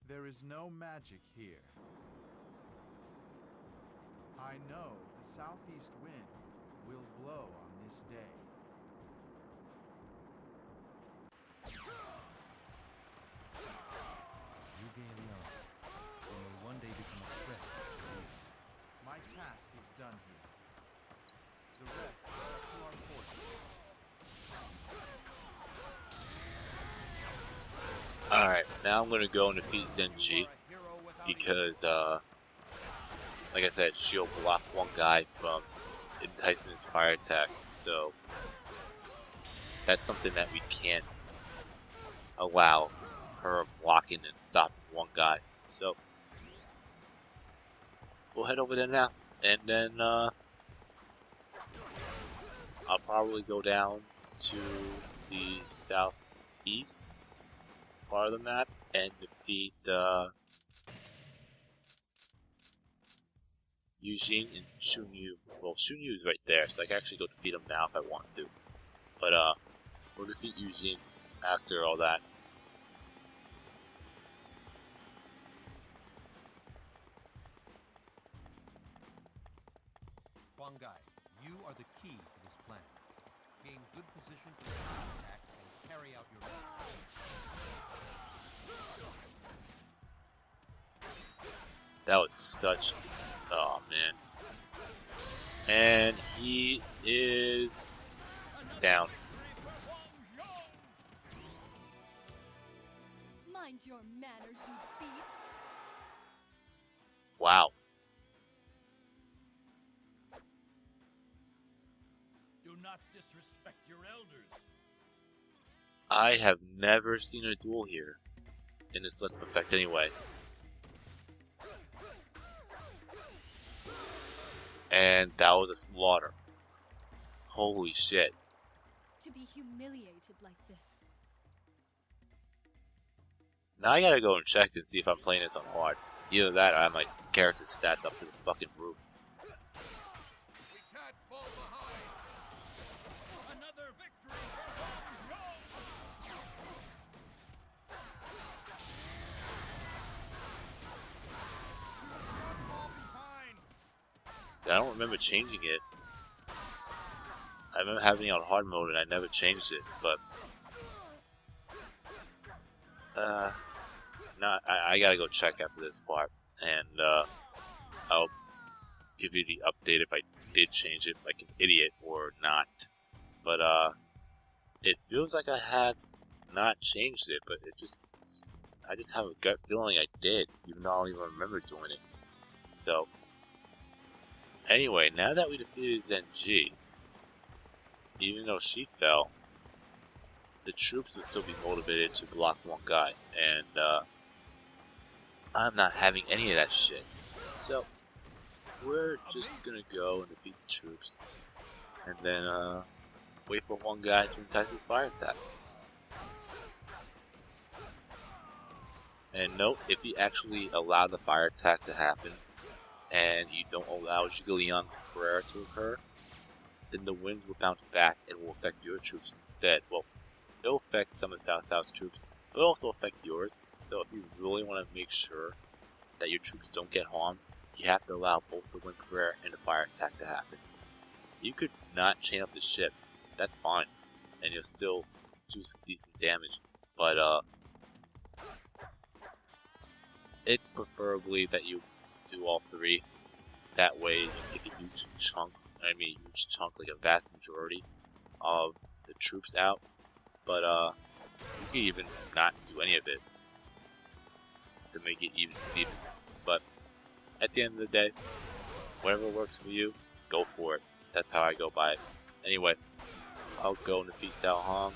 There is no magic here. I know the southeast wind will blow on this day. You gaily on. You may one day become a threat to you. My task is done here. The rest is up to our fortune. Alright, now I'm gonna go and defeat Zenji. Because, like I said, she'll block one guy from enticing his fire attack. So, that's something that we can't allow her blocking and stopping one guy. So, we'll head over there now. And then, I'll probably go down to the southeast part of the map and defeat, Eugene and Shunyu. Well, Shunyu is right there, so I can actually go defeat him now if I want to. But, we'll defeat Eugene after all that. Huangai, you are the key to this plan. Gain good position for the attack and carry out your mission. That was such... Oh, man. And he is down. Mind your manners, you beast. Wow. Do not disrespect your elders. I have never seen a duel here in this Lesson Effect anyway. And that was a slaughter. Holy shit. To be humiliated like this. Now I gotta go and check and see if I'm playing this on hard. Either that or I have my character stats up to the fucking roof. We can't fall behind. Another victory for Hong I don't remember changing it. I remember having it on hard mode and I never changed it, but... no, I gotta go check after this part, and I'll give you the update if I did change it like an idiot or not. But it feels like I had not changed it, but I just have a gut feeling I did, even though I don't even remember doing it. So, anyway, now that we defeated Zenji, even though she fell, the troops would still be motivated to block one guy, and I'm not having any of that shit. So, we're just gonna go and defeat the troops, and then wait for one guy to entice his fire attack. And note, if you actually allow the fire attack to happen, and you don't allow Zhigaliang's prayer to occur, then the winds will bounce back and will affect your troops instead. Well, it'll affect some of Cao Cao's troops. It'll also affect yours. So if you really want to make sure that your troops don't get harmed, you have to allow both the wind career and the fire attack to happen. You could not chain up the ships, that's fine, and you'll still do some decent damage, but it's preferably that you do all three. That way you take a huge chunk, like a vast majority of the troops out, but you can even not do any of it to make it even Steven. But at the end of the day, whatever works for you, go for it. That's how I go by it. Anyway, I'll go and defeat Cao Hong.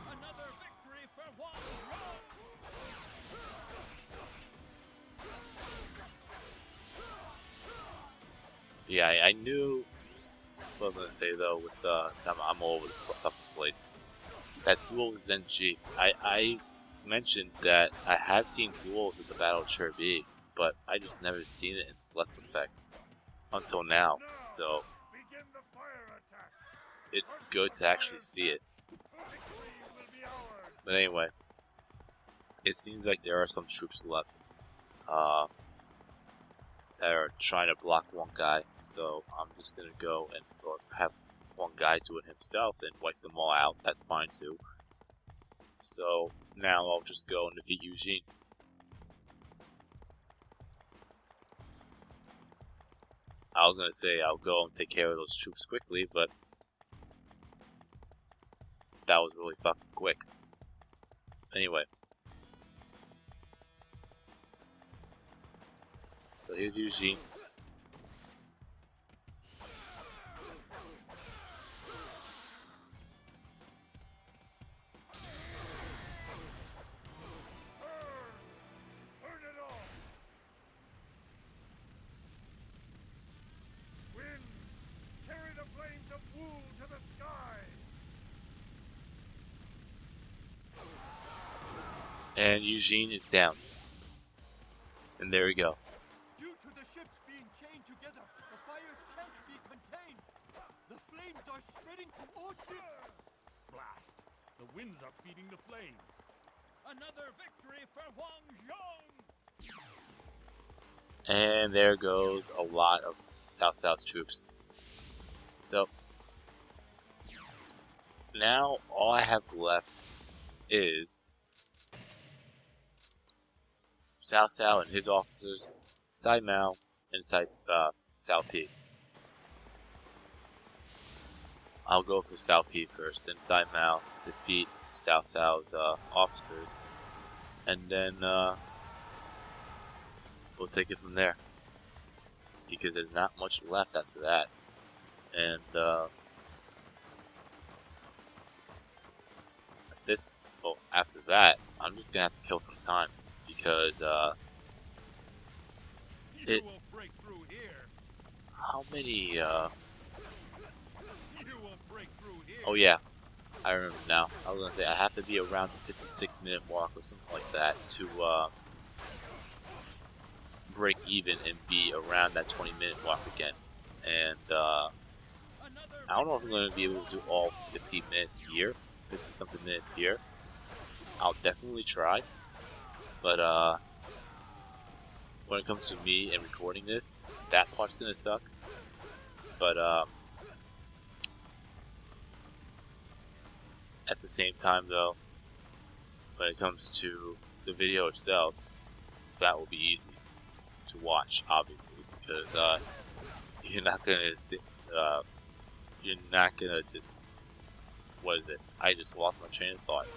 Another victory for Wang Yong! Yeah, I knew what I was going to say though, with I'm all over the place. That duel with Zenji, I mentioned that I have seen duels at the Battle of Chibi, but I just never seen it in Celeste Effect until now, so Begin the fire attack. it's good to actually see it. Victory will be ours. But anyway, it seems like there are some troops left that are trying to block one guy, so I'm just gonna go and or have one guy do it himself and wipe them all out. That's fine too. So now I'll just go and defeat Eugene. I was gonna say I'll go and take care of those troops quickly, but that was really fucking quick. Anyway. So here's Eugene. Burn it off. Winds, carry the flames of Wu to the sky. And Eugene is down. And there we go. Due to the ships being chained together, the fires can't be contained. The flames are spreading to all ships. Blast. The winds are feeding the flames. Another victory for Wang Yong! And there goes a lot of Cao Cao's troops. So now all I have left is Cao Cao and his officers, Sai Mao and Cao Pi. I'll go for Cao Pi first, and Sai Mao defeat Cao Cao's officers, and then we'll take it from there. Because there's not much left after that, and after that, I'm just gonna have to kill some time. Because, You will break through here. how many, You will break through here. oh yeah, I remember now. I was gonna say, I have to be around the 56-minute mark or something like that to, break even and be around that 20-minute mark again. And, I don't know if I'm gonna be able to do all 50 minutes here, 50-something minutes here. I'll definitely try. But, when it comes to me and recording this, that part's gonna suck. But, at the same time, though, when it comes to the video itself, that will be easy to watch, obviously, because, you're not gonna just, what is it? I just lost my train of thought.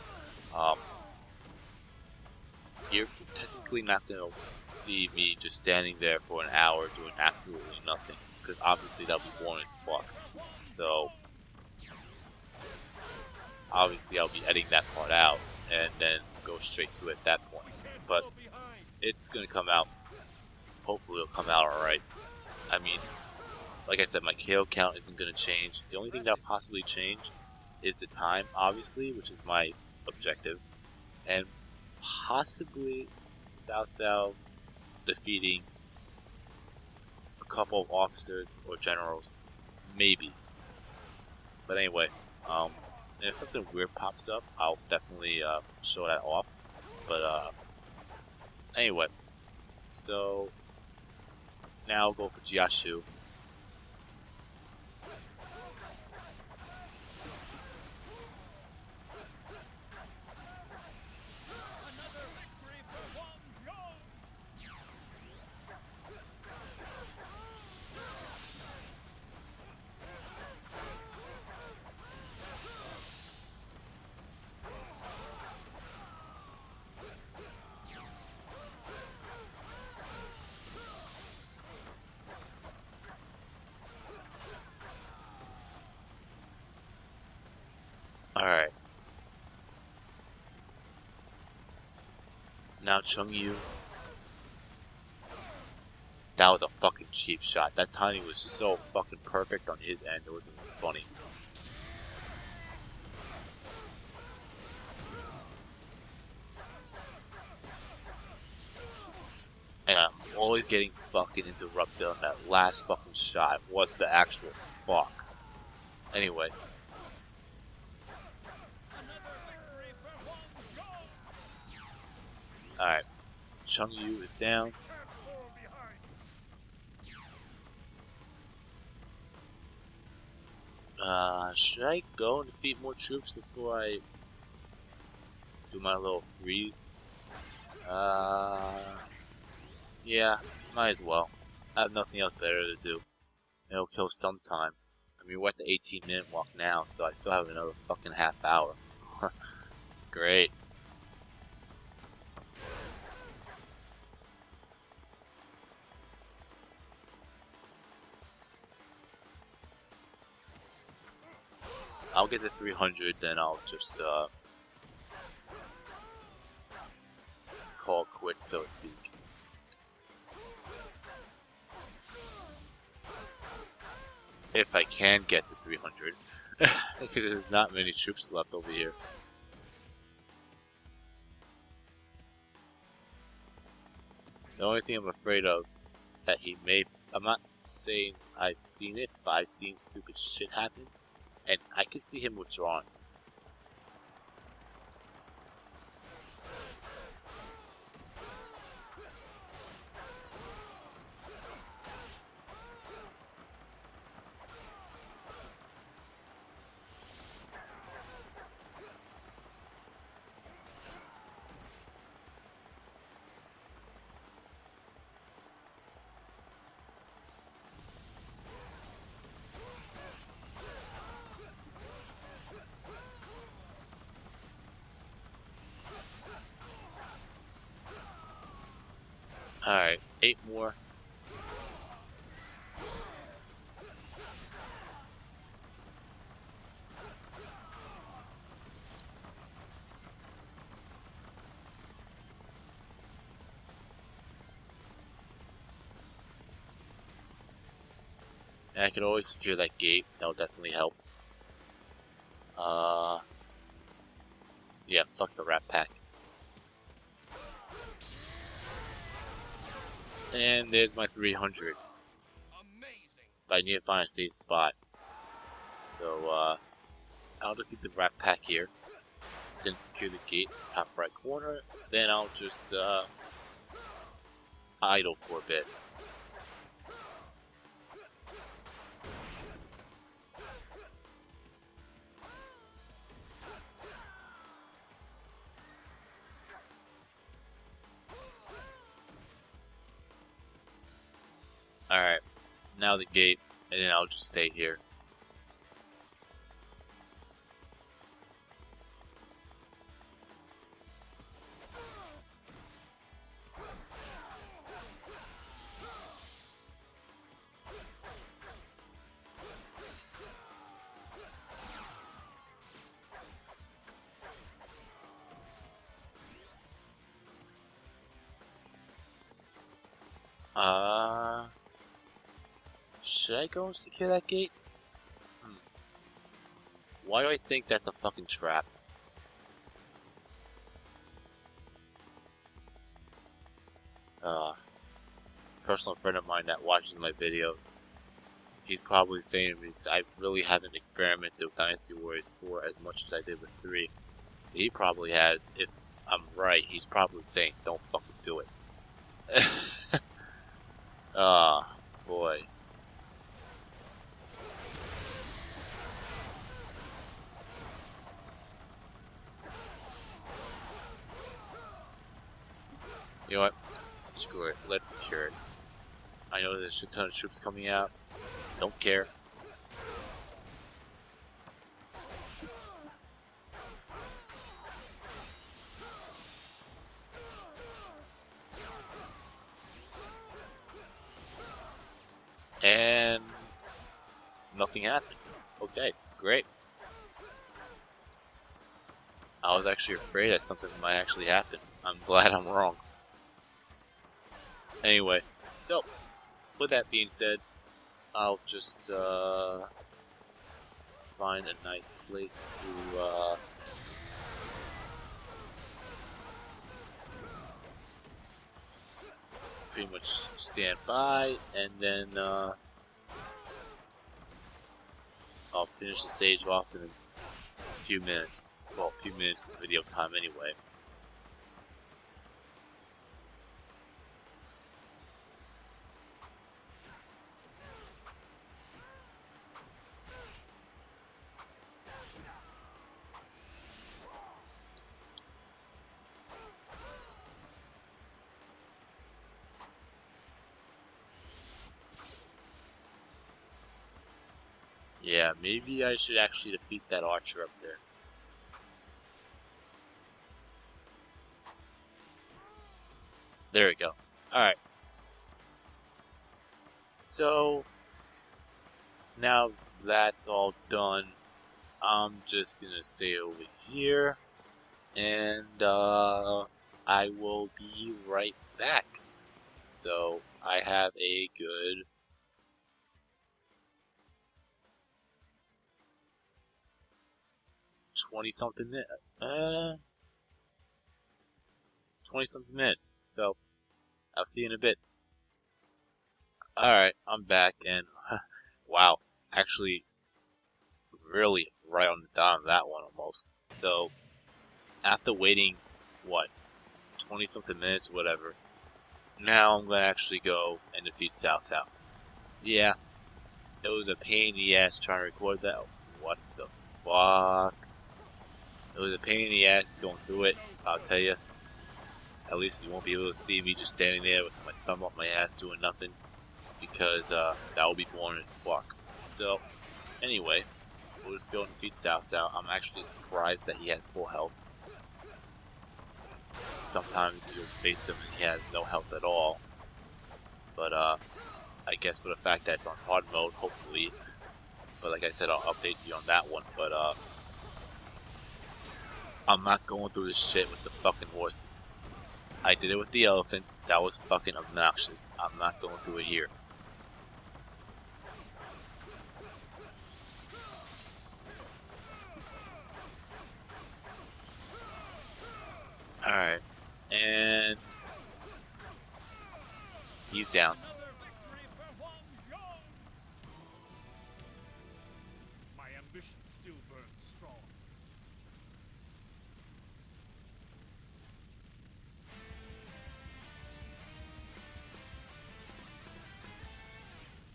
You're technically not going to see me just standing there for an hour doing absolutely nothing, because obviously that'll be boring as fuck. So, obviously I'll be editing that part out, and then go straight to it at that point. But, it's going to come out, hopefully it'll come out alright. I mean, like I said, my KO count isn't going to change. The only thing that'll possibly change is the time, obviously, which is my objective, and possibly Cao Cao defeating couple of officers or generals, maybe. But anyway, if something weird pops up, I'll definitely show that off. But anyway, so now I'll go for Jiashu. Alright. Now Changyu. That was a fucking cheap shot. That timing was so fucking perfect on his end, it wasn't even funny. And I'm always getting fucking interrupted on that last fucking shot. What the actual fuck? Anyway. Alright. Changyu is down. Should I go and defeat more troops before I do my little freeze? Yeah, might as well. I have nothing else better to do. It'll kill some time. I mean, we're at the 18-minute walk now, so I still have another fucking half hour. Great. I'll get to 300, then I'll just call it quits, so to speak. If I can get to 300, because there's not many troops left over here. The only thing I'm afraid of that he may, I'm not saying I've seen it, but I've seen stupid shit happen. And I could see him withdrawing. Alright, 8 more. And I could always secure that gate, that'll definitely help. Yeah, fuck the rat pack. And there's my 300. But I need to find a safe spot. So, I'll defeat the rat pack here. Then secure the gate, top right corner. Then I'll just, idle for a bit. Alright, now the gate, and then I'll just stay here. Should I go and secure that gate? Why do I think that's a fucking trap? personal friend of mine that watches my videos. He's probably saying to me, because I really haven't experimented with Dynasty Warriors 4 as much as I did with 3. He probably has. If I'm right, he's probably saying, don't fucking do it. Ah, boy. You know what? Screw it. Let's secure it. I know there's a shit ton of troops coming out. Don't care. And nothing happened. Okay, great. I was actually afraid that something might actually happen. I'm glad I'm wrong. Anyway, so with that being said, I'll just find a nice place to pretty much stand by, and then I'll finish the stage off in a few minutes. Well, a few minutes of video time anyway. Yeah, maybe I should actually defeat that archer up there. There we go. Alright. So, now that's all done, I'm just gonna stay over here, and I will be right back. So, I have a good 20-something minutes. 20-something minutes. So, I'll see you in a bit. Alright, I'm back, and wow, actually, really right on the dot on that one almost. So, after waiting, what, 20-something minutes, whatever, now I'm going to actually go and defeat Cao Cao. Yeah, it was a pain in the ass trying to record that. What the fuck? It was a pain in the ass going through it, I'll tell you. At least you won't be able to see me just standing there with my thumb up my ass doing nothing, because that would be boring as fuck. So, anyway, we'll just go and defeat Cao Cao. I'm actually surprised that he has full health. Sometimes you'll face him and he has no health at all. But, I guess for the fact that it's on hard mode, hopefully. But like I said, I'll update you on that one. But, I'm not going through this shit with the fucking horses. I did it with the elephants. That was fucking obnoxious. I'm not going through it here. Alright. And he's down. My ambition still burns strong.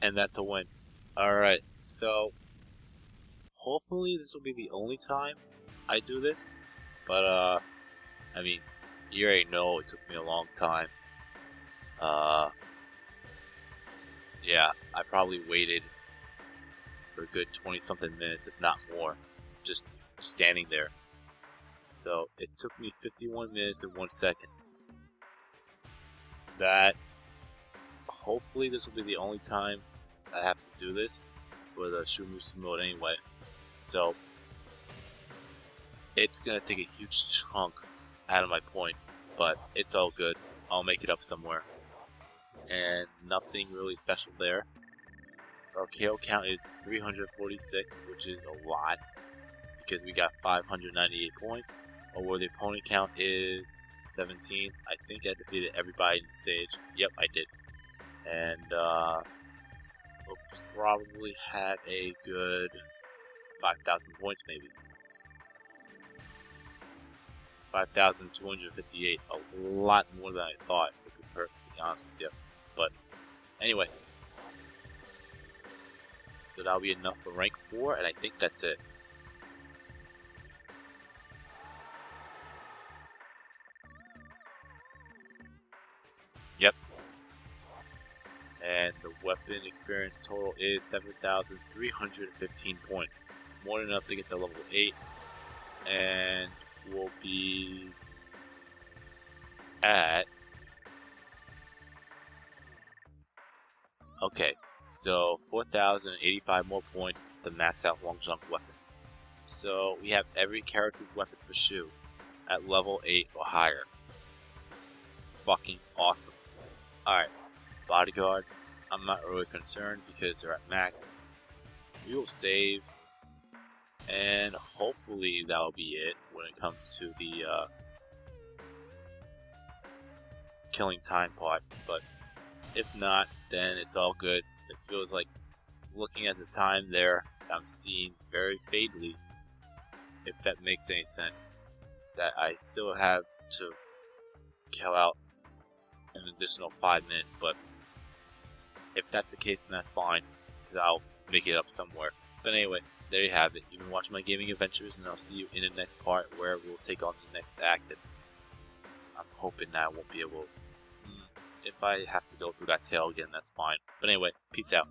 And that's a win. Alright, so hopefully this will be the only time I do this. But, I mean, you already know it took me a long time. Yeah, I probably waited for a good 20-something minutes, if not more, just standing there. So, it took me 51 minutes and 1 second. That, hopefully this will be the only time I have to do this for the Shu Mode anyway. So, it's going to take a huge chunk out of my points, but it's all good. I'll make it up somewhere. And nothing really special there. Our KO count is 346, which is a lot, because we got 598 points. Or the opponent count is 17. I think I defeated everybody in the stage. Yep, I did. and we'll probably have a good 5,000 points, maybe 5,258. A lot more than I thought, to be perfectly honest with you. But anyway, so that'll be enough for rank 4, and I think that's it. Yep. And the weapon experience total is 7,315 points. More than enough to get to level 8. And we'll be at... Okay, so 4,085 more points to max out long jump weapon. So we have every character's weapon for Shu at level 8 or higher. Fucking awesome. Alright, bodyguards, I'm not really concerned because they're at max. We will save, and hopefully that'll be it when it comes to the killing time part. But if not, then it's all good. It feels like, looking at the time there, I'm seeing very fadely, if that makes any sense, that I still have to kill out an additional 5 minutes, but if that's the case, then that's fine, because I'll make it up somewhere. But anyway, there you have it. You've been watching my gaming adventures, and I'll see you in the next part where we'll take on the next act. And I'm hoping that I won't be able... If I have to go through that tail again, that's fine. But anyway, peace out.